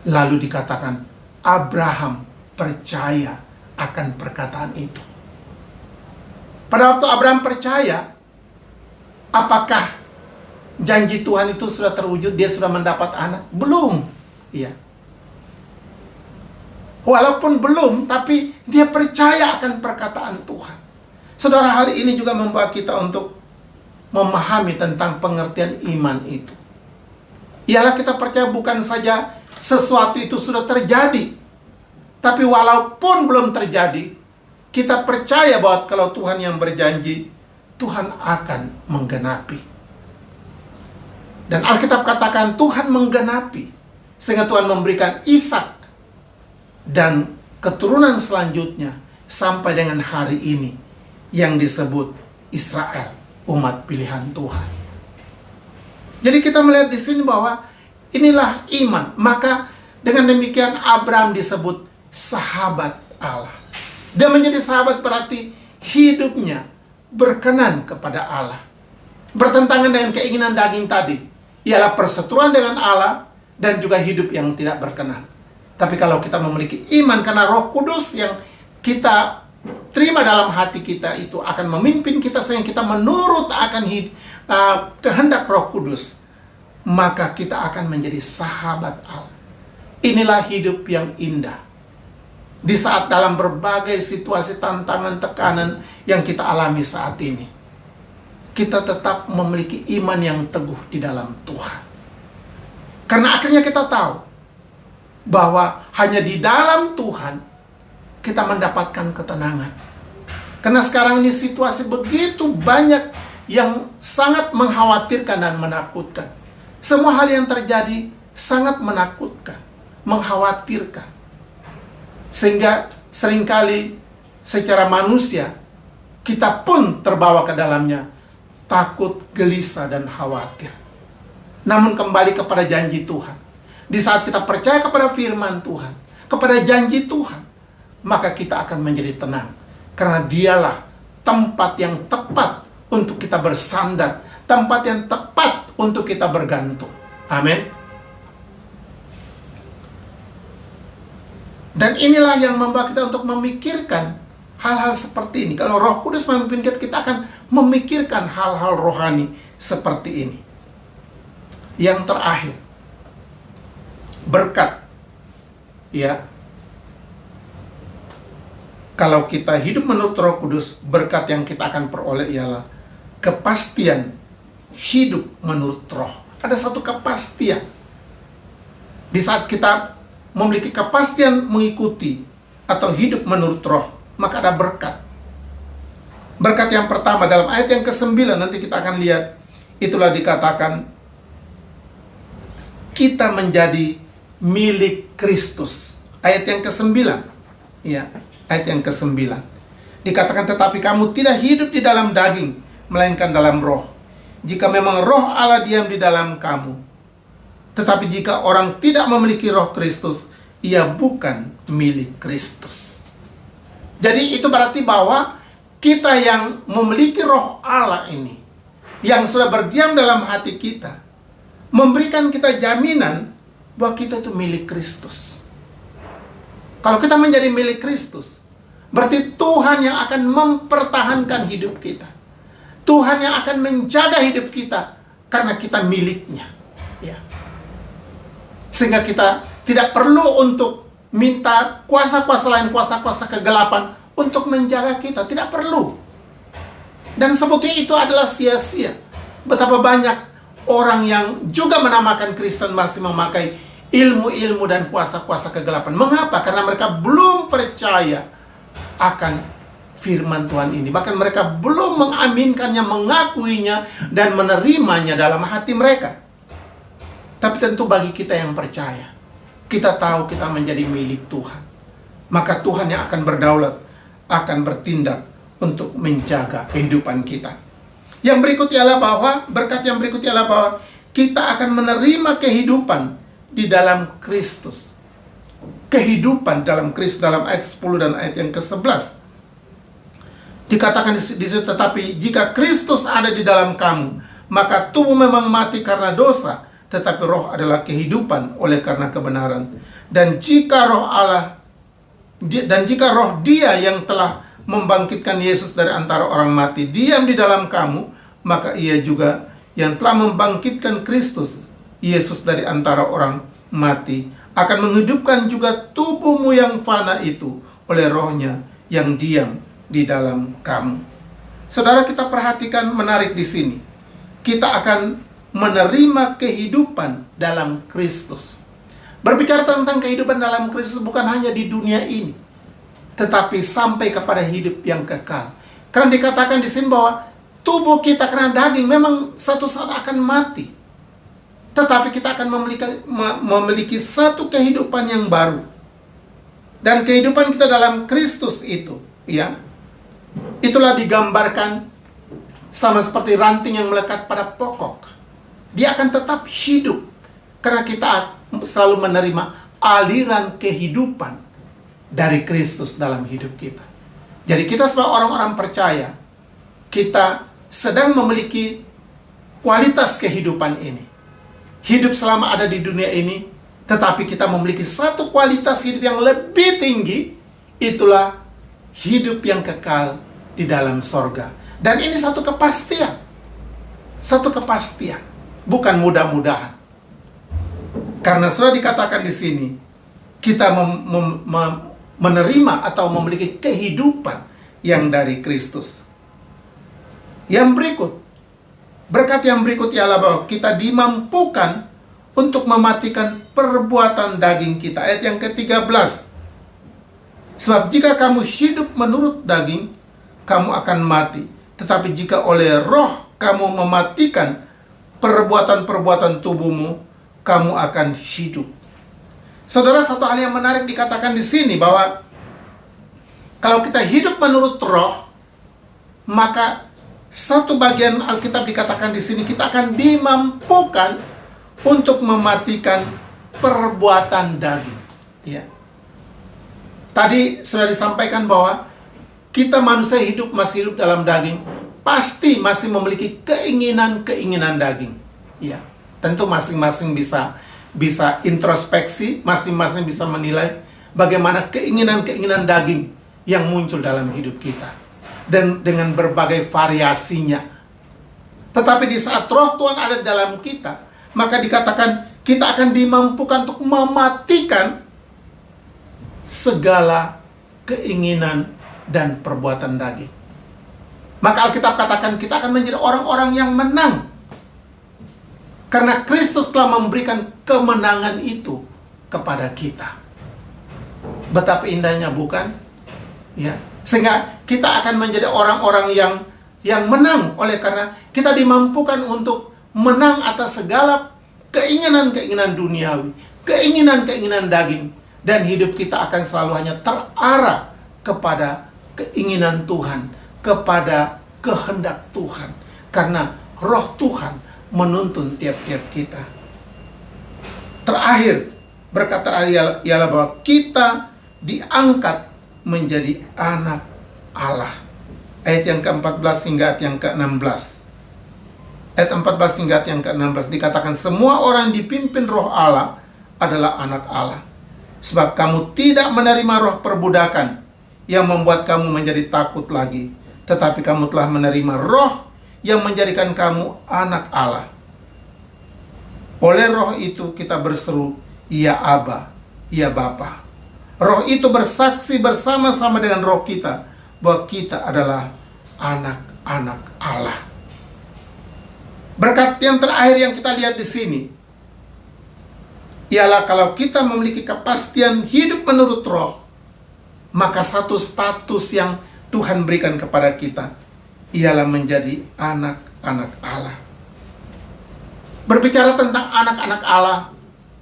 [SPEAKER 2] Lalu dikatakan Abraham percaya akan perkataan itu. Pada waktu Abraham percaya, apakah janji Tuhan itu sudah terwujud? Dia sudah mendapat anak? Belum. Ya. Walaupun belum, tapi dia percaya akan perkataan Tuhan. Saudara, hal ini juga membawa kita untuk memahami tentang pengertian iman itu. Ialah kita percaya bukan saja sesuatu itu sudah terjadi, tapi walaupun belum terjadi, kita percaya bahwa kalau Tuhan yang berjanji, Tuhan akan menggenapi. Dan Alkitab katakan Tuhan menggenapi, sehingga Tuhan memberikan Ishak dan keturunan selanjutnya sampai dengan hari ini yang disebut Israel, umat pilihan Tuhan. Jadi kita melihat di sini bahwa inilah iman. Maka dengan demikian Abraham disebut sahabat Allah. Dia menjadi sahabat berarti hidupnya berkenan kepada Allah. Bertentangan dengan keinginan daging tadi, ialah perseteruan dengan Allah dan juga hidup yang tidak berkenan. Tapi kalau kita memiliki iman karena Roh Kudus yang kita terima dalam hati kita itu akan memimpin kita sehingga kita menurut akan kehendak Roh Kudus, maka kita akan menjadi sahabat Allah. Inilah hidup yang indah. Di saat dalam berbagai situasi tantangan, tekanan yang kita alami saat ini, kita tetap memiliki iman yang teguh di dalam Tuhan. Karena akhirnya kita tahu bahwa hanya di dalam Tuhan kita mendapatkan ketenangan. Karena sekarang ini situasi begitu banyak yang sangat mengkhawatirkan dan menakutkan. Semua hal yang terjadi sangat menakutkan, mengkhawatirkan. Sehingga seringkali secara manusia kita pun terbawa ke dalamnya, takut, gelisah, dan khawatir. Namun kembali kepada janji Tuhan. Di saat kita percaya kepada firman Tuhan, kepada janji Tuhan, maka kita akan menjadi tenang. Karena dialah tempat yang tepat untuk kita bersandar, tempat yang tepat untuk kita bergantung. Amin. Dan inilah yang membawa kita untuk memikirkan hal-hal seperti ini. Kalau Roh Kudus memimpin kita, kita akan memikirkan hal-hal rohani seperti ini. Yang terakhir, berkat. Ya. Kalau kita hidup menurut Roh Kudus, berkat yang kita akan peroleh ialah kepastian hidup menurut Roh. Ada satu kepastian. Di saat kita memiliki kepastian mengikuti atau hidup menurut Roh, maka ada berkat. Berkat yang pertama dalam ayat yang ke-9, nanti kita akan lihat, itulah dikatakan kita menjadi milik Kristus. Ayat yang ke-9. Ya, ayat yang ke-9. Dikatakan, tetapi kamu tidak hidup di dalam daging, melainkan dalam roh. Jika memang roh Allah diam di dalam kamu. Tetapi jika orang tidak memiliki roh Kristus, ia bukan milik Kristus. Jadi itu berarti bahwa kita yang memiliki roh Allah ini, yang sudah berdiam dalam hati kita, memberikan kita jaminan bahwa kita itu milik Kristus. Kalau kita menjadi milik Kristus, berarti Tuhan yang akan mempertahankan hidup kita. Tuhan yang akan menjaga hidup kita karena kita miliknya. Ya. Sehingga kita tidak perlu untuk minta kuasa-kuasa lain, kuasa-kuasa kegelapan untuk menjaga kita. Tidak perlu. Dan sebetulnya itu adalah sia-sia. Betapa banyak orang yang juga menamakan Kristen masih memakai ilmu-ilmu dan kuasa-kuasa kegelapan. Mengapa? Karena mereka belum percaya akan firman Tuhan ini. Bahkan mereka belum mengaminkannya, mengakuinya, dan menerimanya dalam hati mereka. Tapi tentu bagi kita yang percaya, kita tahu kita menjadi milik Tuhan. Maka Tuhan yang akan berdaulat, akan bertindak untuk menjaga kehidupan kita. Yang berikut ialah bahwa, berkat yang berikut ialah bahwa kita akan menerima kehidupan di dalam Kristus. Kehidupan dalam Kristus, dalam ayat 10 dan ayat yang ke-11. Dikatakan di situ, tetapi jika Kristus ada di dalam kamu, maka tubuh memang mati karena dosa, tetapi roh adalah kehidupan oleh karena kebenaran. Dan jika roh Dia yang telah membangkitkan Yesus dari antara orang mati diam di dalam kamu, maka Ia juga yang telah membangkitkan Kristus Yesus dari antara orang mati akan menghidupkan juga tubuhmu yang fana itu oleh rohnya yang diam di dalam kamu. Saudara, kita perhatikan menarik di sini. Kita akan menerima kehidupan dalam Kristus. Berbicara tentang kehidupan dalam Kristus bukan hanya di dunia ini, tetapi sampai kepada hidup yang kekal. Karena dikatakan di sini bahwa tubuh kita karena daging memang satu saat akan mati. Tetapi kita akan memiliki satu kehidupan yang baru. Dan kehidupan kita dalam Kristus itu, ya, itulah digambarkan sama seperti ranting yang melekat pada pokok. Dia akan tetap hidup karena kita selalu menerima aliran kehidupan dari Kristus dalam hidup kita. Jadi kita sebagai orang-orang percaya, kita sedang memiliki kualitas kehidupan ini. Hidup selama ada di dunia ini, tetapi kita memiliki satu kualitas hidup yang lebih tinggi, itulah hidup yang kekal di dalam sorga. Dan ini satu kepastian. Satu kepastian. Bukan mudah-mudahan. Karena sudah dikatakan di sini, kita menerima atau memiliki kehidupan yang dari Kristus. Yang berikut, berkat yang berikut ialah bahwa kita dimampukan untuk mematikan perbuatan daging kita. Ayat yang ke-13. Sebab jika kamu hidup menurut daging, kamu akan mati. Tetapi jika oleh roh kamu mematikan perbuatan-perbuatan tubuhmu, kamu akan hidup. Saudara, satu hal yang menarik dikatakan di sini bahwa kalau kita hidup menurut roh, maka satu bagian Alkitab dikatakan di sini kita akan dimampukan untuk mematikan perbuatan daging. Ya. Tadi sudah disampaikan bahwa kita manusia masih hidup dalam daging, pasti masih memiliki keinginan-keinginan daging. Ya. Tentu masing-masing bisa introspeksi, masing-masing bisa menilai bagaimana keinginan-keinginan daging yang muncul dalam hidup kita. Dan dengan berbagai variasinya. Tetapi di saat roh Tuhan ada dalam kita, maka dikatakan kita akan dimampukan untuk mematikan segala keinginan dan perbuatan daging. Maka Alkitab katakan kita akan menjadi orang-orang yang menang. Karena Kristus telah memberikan kemenangan itu kepada kita. Betapa indahnya, bukan? Ya. Sehingga kita akan menjadi orang-orang yang menang oleh karena kita dimampukan untuk menang atas segala keinginan-keinginan duniawi, keinginan-keinginan daging, dan hidup kita akan selalu hanya terarah kepada keinginan Tuhan, kepada kehendak Tuhan, karena roh Tuhan menuntun tiap-tiap kita. Terakhir, berkat terakhir ialah bahwa kita diangkat menjadi anak Allah. Ayat yang ke-14 hingga ayat yang ke-16. Ayat 14 hingga ayat yang ke-16 dikatakan, semua orang dipimpin roh Allah adalah anak Allah. Sebab kamu tidak menerima roh perbudakan yang membuat kamu menjadi takut lagi, tetapi kamu telah menerima roh yang menjadikan kamu anak Allah. Oleh roh itu kita berseru, ya Aba, ya Bapa. Roh itu bersaksi bersama-sama dengan roh kita bahwa kita adalah anak-anak Allah. Berkat yang terakhir yang kita lihat di sini ialah kalau kita memiliki kepastian hidup menurut roh, maka satu status yang Tuhan berikan kepada kita ialah menjadi anak-anak Allah. Berbicara tentang anak-anak Allah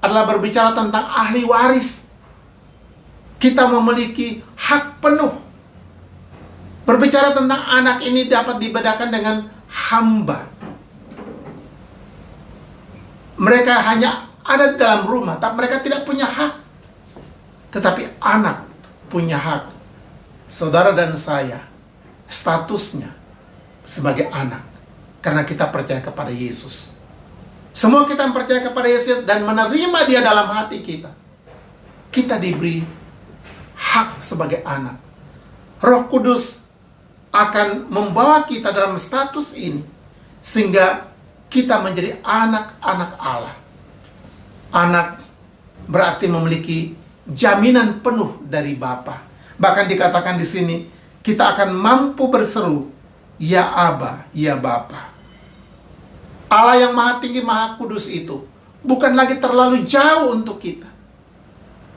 [SPEAKER 2] adalah berbicara tentang ahli waris. Kita memiliki hak penuh. Berbicara tentang anak ini dapat dibedakan dengan hamba. Mereka hanya ada di dalam rumah, tapi mereka tidak punya hak. Tetapi anak punya hak. Saudara dan saya, statusnya sebagai anak. Karena kita percaya kepada Yesus. Semua kita yang percaya kepada Yesus dan menerima Dia dalam hati kita. Kita diberi hak sebagai anak. Roh Kudus akan membawa kita dalam status ini. Sehingga kita menjadi anak-anak Allah. Anak berarti memiliki jaminan penuh dari Bapa. Bahkan dikatakan di sini, kita akan mampu berseru, ya Aba, ya Bapa. Allah yang maha tinggi, maha kudus itu bukan lagi terlalu jauh untuk kita.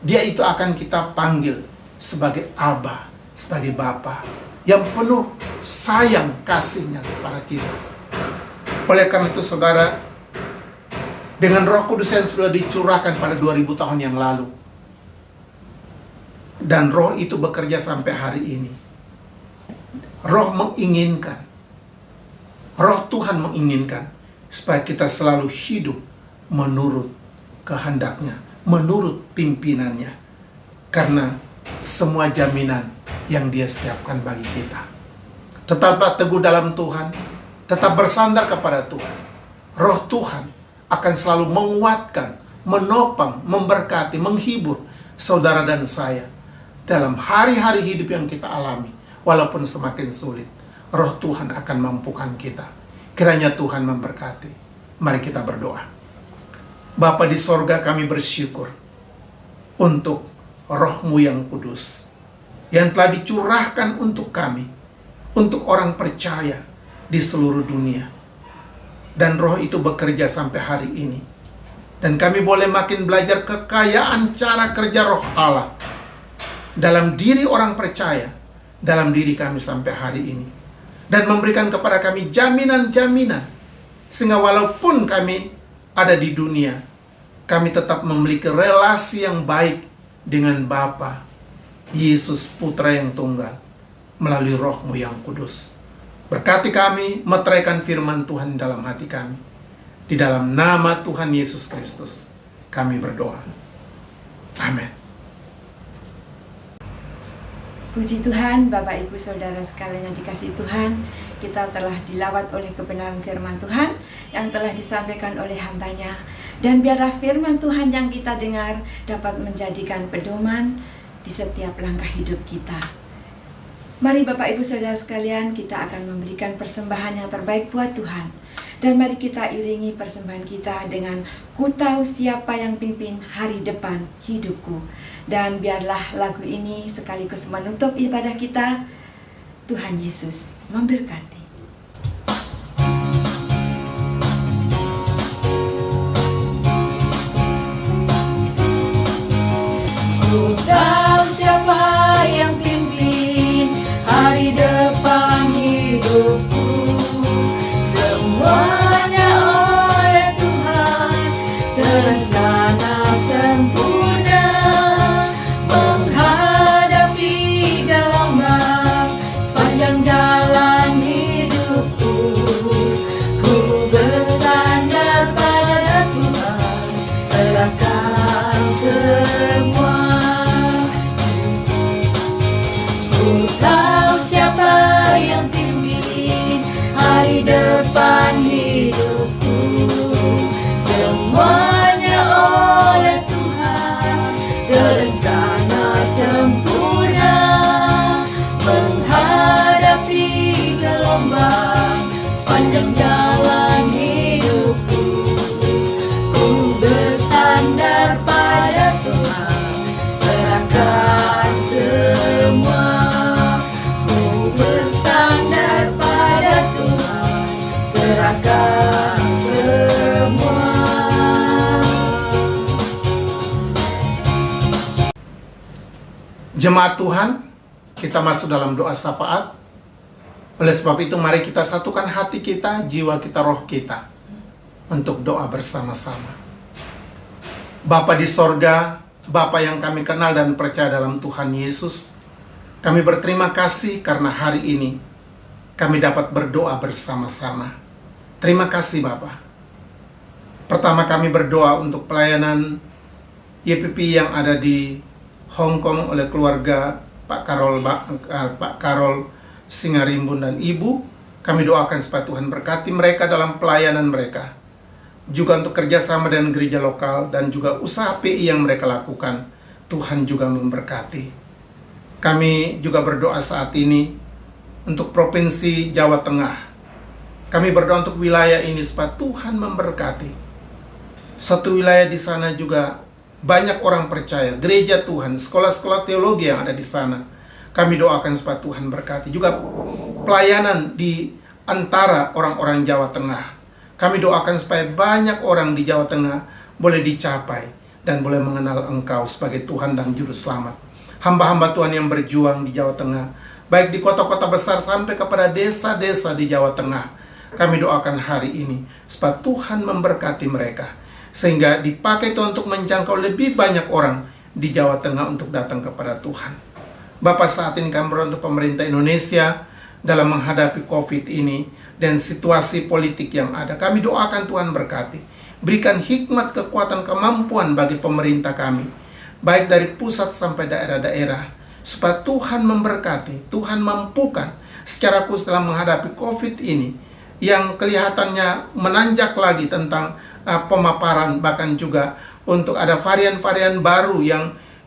[SPEAKER 2] Dia itu akan kita panggil sebagai Aba, sebagai Bapa, yang penuh sayang kasihnya kepada kita. Oleh karena itu saudara, dengan Roh Kudus yang sudah dicurahkan pada 2000 tahun yang lalu, dan Roh itu bekerja sampai hari ini, Roh menginginkan, Roh Tuhan menginginkan supaya kita selalu hidup menurut kehendaknya, menurut pimpinannya, karena semua jaminan yang Dia siapkan bagi kita. Tetaplah teguh dalam Tuhan, tetap bersandar kepada Tuhan. Roh Tuhan akan selalu menguatkan, menopang, memberkati, menghibur saudara dan saya dalam hari-hari hidup yang kita alami. Walaupun semakin sulit, Roh Tuhan akan mampukan kita. Kiranya Tuhan memberkati. Mari kita berdoa. Bapa di sorga, kami bersyukur untuk Roh-Mu yang kudus, yang telah dicurahkan untuk kami, untuk orang percaya di seluruh dunia. Dan Roh itu bekerja sampai hari ini. Dan kami boleh makin belajar kekayaan cara kerja Roh Allah dalam diri orang percaya, dalam diri kami sampai hari ini. Dan memberikan kepada kami jaminan-jaminan, sehingga walaupun kami ada di dunia, kami tetap memiliki relasi yang baik dengan Bapa, Yesus Putra yang tunggal, melalui Roh-Mu yang kudus. Berkati kami, meteraikan firman Tuhan dalam hati kami. Di dalam nama Tuhan Yesus Kristus, kami berdoa. Amin.
[SPEAKER 1] Puji Tuhan, Bapak Ibu Saudara sekalian yang dikasihi Tuhan, kita telah dilawat oleh kebenaran firman Tuhan yang telah disampaikan oleh hamba-Nya. Dan biarlah firman Tuhan yang kita dengar dapat menjadikan pedoman di setiap langkah hidup kita. Mari Bapak Ibu Saudara sekalian, kita akan memberikan persembahan yang terbaik buat Tuhan. Dan mari kita iringi persembahan kita dengan "Ku tahu siapa yang pimpin hari depan hidupku." Dan biarlah lagu ini sekaligus menutup ibadah kita. Tuhan Yesus memberkati.
[SPEAKER 3] Ku tahu siapa yang pimpin hari depan hidupku. Semuanya oleh Tuhan terencana sempurna, menghadapi gelombang sepanjang jalan hidupku. Ku bersandar pada Tuhan, serahkan semua. Ku tahu siapa yang pimpin hari depan hidupku. Semuanya oleh Tuhan terencana sempurna, menghadapi gelombang sepanjang jalan hidupku. Ku bersandar pada
[SPEAKER 2] Jemaat Tuhan, kita masuk dalam doa syafaat. Oleh sebab itu mari kita satukan hati kita, jiwa kita, roh kita untuk doa bersama-sama. Bapa di sorga, Bapa yang kami kenal dan percaya dalam Tuhan Yesus, kami berterima kasih karena hari ini kami dapat berdoa bersama-sama. Terima kasih Bapa. Pertama kami berdoa untuk pelayanan YPP yang ada di Hong Kong oleh keluarga Pak Karol Singarimbun dan Ibu. Kami doakan supaya Tuhan berkati mereka dalam pelayanan mereka. Juga untuk kerjasama dengan gereja lokal dan juga usaha PI yang mereka lakukan, Tuhan juga memberkati. Kami juga berdoa saat ini untuk Provinsi Jawa Tengah. Kami berdoa untuk wilayah ini supaya Tuhan memberkati. Satu wilayah di sana juga banyak orang percaya, gereja Tuhan, sekolah-sekolah teologi yang ada di sana. Kami doakan supaya Tuhan berkati. Juga pelayanan di antara orang-orang Jawa Tengah. Kami doakan supaya banyak orang di Jawa Tengah boleh dicapai dan boleh mengenal Engkau sebagai Tuhan dan Juru Selamat. Hamba-hamba Tuhan yang berjuang di Jawa Tengah, baik di kota-kota besar sampai kepada desa-desa di Jawa Tengah. Kami doakan hari ini supaya Tuhan memberkati mereka, sehingga dipakai Tuhan untuk menjangkau lebih banyak orang di Jawa Tengah untuk datang kepada Tuhan. Bapak, saat ini kami berdoa untuk pemerintah Indonesia dalam menghadapi COVID ini dan situasi politik yang ada. Kami doakan Tuhan berkati. Berikan hikmat, kekuatan, kemampuan bagi pemerintah kami, baik dari pusat sampai daerah-daerah, supaya Tuhan memberkati, Tuhan mampukan secara khusus dalam menghadapi COVID ini yang kelihatannya menanjak lagi tentang pemaparan, bahkan juga untuk ada varian-varian baru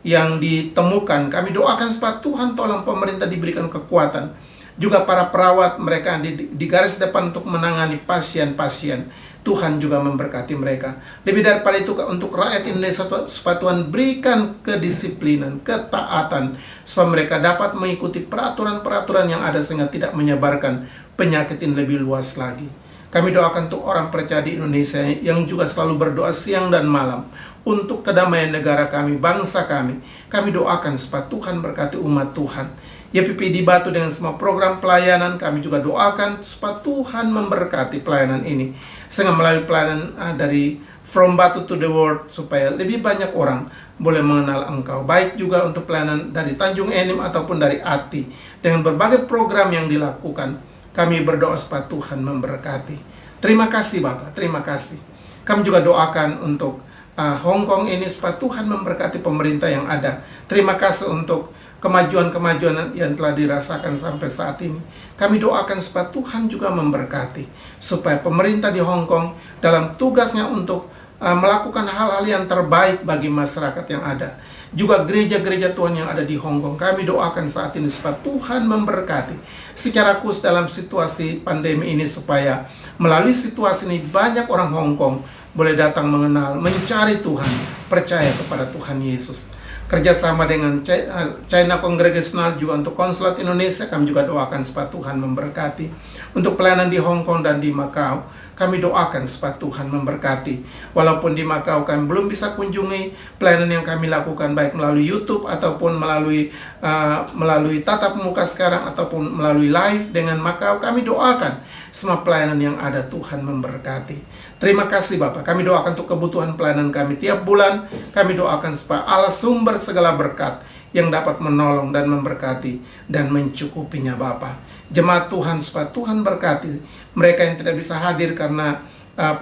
[SPEAKER 2] yang ditemukan. Kami doakan supaya Tuhan tolong pemerintah diberikan kekuatan. Juga para perawat mereka di garis depan untuk menangani pasien-pasien. Tuhan juga memberkati mereka. Lebih daripada itu untuk rakyat Indonesia, supaya Tuhan berikan kedisiplinan, ketaatan, supaya mereka dapat mengikuti peraturan-peraturan yang ada sehingga tidak menyebarkan penyakit ini lebih luas lagi. Kami doakan untuk orang percaya di Indonesia yang juga selalu berdoa siang dan malam untuk kedamaian negara kami, bangsa kami. Kami doakan supaya Tuhan berkati umat Tuhan. YPP di Batu dengan semua program pelayanan, kami juga doakan supaya Tuhan memberkati pelayanan ini, sehingga melalui pelayanan dari From Batu to the World, supaya lebih banyak orang boleh mengenal Engkau. Baik juga untuk pelayanan dari Tanjung Enim ataupun dari Ati. Dengan berbagai program yang dilakukan, kami berdoa supaya Tuhan memberkati. Terima kasih Bapak, terima kasih. Kami juga doakan untuk Hong Kong ini supaya Tuhan memberkati pemerintah yang ada. Terima kasih untuk kemajuan-kemajuan yang telah dirasakan sampai saat ini. Kami doakan supaya Tuhan juga memberkati, supaya pemerintah di Hong Kong dalam tugasnya untuk melakukan hal-hal yang terbaik bagi masyarakat yang ada. Juga gereja-gereja Tuhan yang ada di Hong Kong, kami doakan saat ini supaya Tuhan memberkati secara khusus dalam situasi pandemi ini, supaya melalui situasi ini banyak orang Hong Kong boleh datang mengenal, mencari Tuhan, percaya kepada Tuhan Yesus. Kerjasama dengan China Congregational juga untuk konsulat Indonesia, kami juga doakan supaya Tuhan memberkati. Untuk pelayanan di Hong Kong dan di Macau, kami doakan supaya Tuhan memberkati. Walaupun di Macau kami belum bisa kunjungi pelayanan yang kami lakukan, baik melalui YouTube ataupun melalui tatap muka sekarang ataupun melalui live dengan Macau, kami doakan semua pelayanan yang ada Tuhan memberkati. Terima kasih Bapak. Kami doakan untuk kebutuhan pelayanan kami tiap bulan. Kami doakan supaya Allah sumber segala berkat yang dapat menolong dan memberkati dan mencukupinya Bapak. Jemaat Tuhan, supaya Tuhan berkati mereka yang tidak bisa hadir karena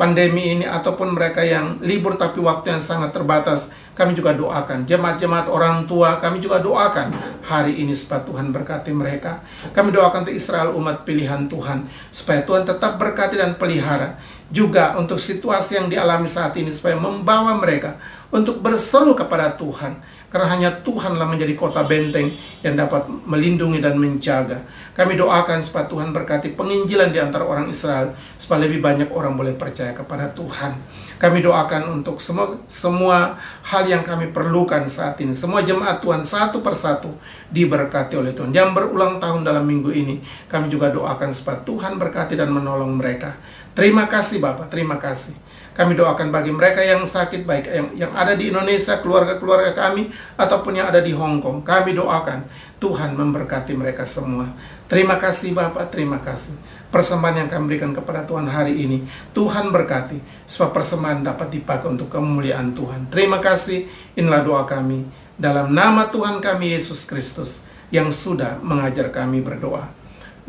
[SPEAKER 2] pandemi ini, ataupun mereka yang libur tapi waktu yang sangat terbatas. Kami juga doakan jemaat-jemaat orang tua, kami juga doakan hari ini supaya Tuhan berkati mereka. Kami doakan untuk Israel, umat pilihan Tuhan, supaya Tuhan tetap berkati dan pelihara. Juga untuk situasi yang dialami saat ini, supaya membawa mereka untuk berseru kepada Tuhan, karena hanya Tuhanlah menjadi kota benteng yang dapat melindungi dan menjaga. Kami doakan supaya Tuhan berkati penginjilan di antara orang Israel, supaya lebih banyak orang boleh percaya kepada Tuhan. Kami doakan untuk semua hal yang kami perlukan saat ini. Semua jemaat Tuhan satu persatu diberkati oleh Tuhan. Yang berulang tahun dalam minggu ini, kami juga doakan supaya Tuhan berkati dan menolong mereka. Terima kasih Bapak, terima kasih. Kami doakan bagi mereka yang sakit, baik yang ada di Indonesia, keluarga-keluarga kami, ataupun yang ada di Hong Kong. Kami doakan Tuhan memberkati mereka semua. Terima kasih Bapak, terima kasih. Persembahan yang kami berikan kepada Tuhan hari ini, Tuhan berkati, sebab persembahan dapat dipakai untuk kemuliaan Tuhan. Terima kasih, inilah doa kami. Dalam nama Tuhan kami Yesus Kristus, yang sudah mengajar kami berdoa.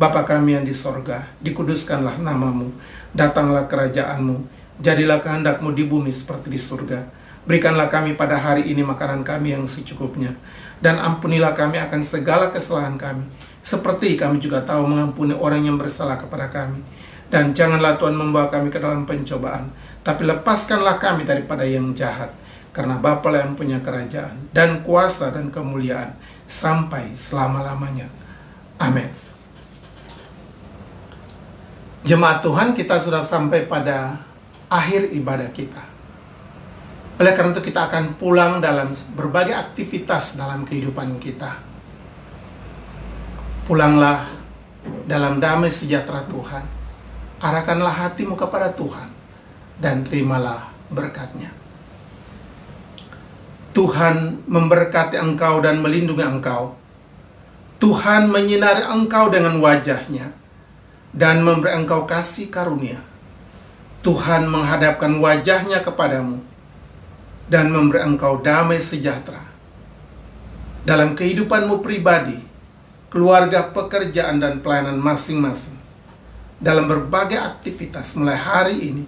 [SPEAKER 2] Bapa kami yang di sorga, dikuduskanlah namamu, datanglah kerajaanmu, jadilah kehendakmu di bumi seperti di surga. Berikanlah kami pada hari ini makanan kami yang secukupnya, dan ampunilah kami akan segala kesalahan kami, seperti kami juga tahu mengampuni orang yang bersalah kepada kami. Dan janganlah Tuhan membawa kami ke dalam pencobaan, tapi lepaskanlah kami daripada yang jahat. Karena Bapa lah yang punya kerajaan, dan kuasa, dan kemuliaan, sampai selama-lamanya. Amin. Jemaat Tuhan, kita sudah sampai pada akhir ibadah kita. Oleh karena itu kita akan pulang dalam berbagai aktivitas dalam kehidupan kita. Pulanglah dalam damai sejahtera Tuhan. Arahkanlah hatimu kepada Tuhan dan terimalah berkat-Nya. Tuhan memberkati engkau dan melindungi engkau. Tuhan menyinari engkau dengan wajah-Nya dan memberi engkau kasih karunia. Tuhan menghadapkan wajah-Nya kepadamu dan memberi engkau damai sejahtera. Dalam kehidupanmu pribadi, keluarga, pekerjaan, dan pelayanan masing-masing. Dalam berbagai aktivitas mulai hari ini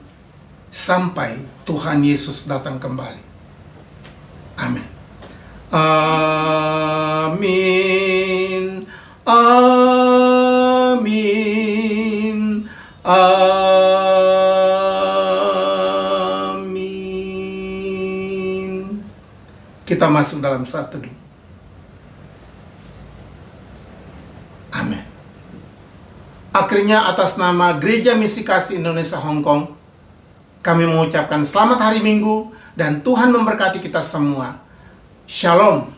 [SPEAKER 2] sampai Tuhan Yesus datang kembali. Amin. Amin. Amin. Amin. Kita masuk dalam saat teduh. Amin. Akhirnya atas nama Gereja Misi Kasih Indonesia Hong Kong, kami mengucapkan selamat hari Minggu dan Tuhan memberkati kita semua. Shalom.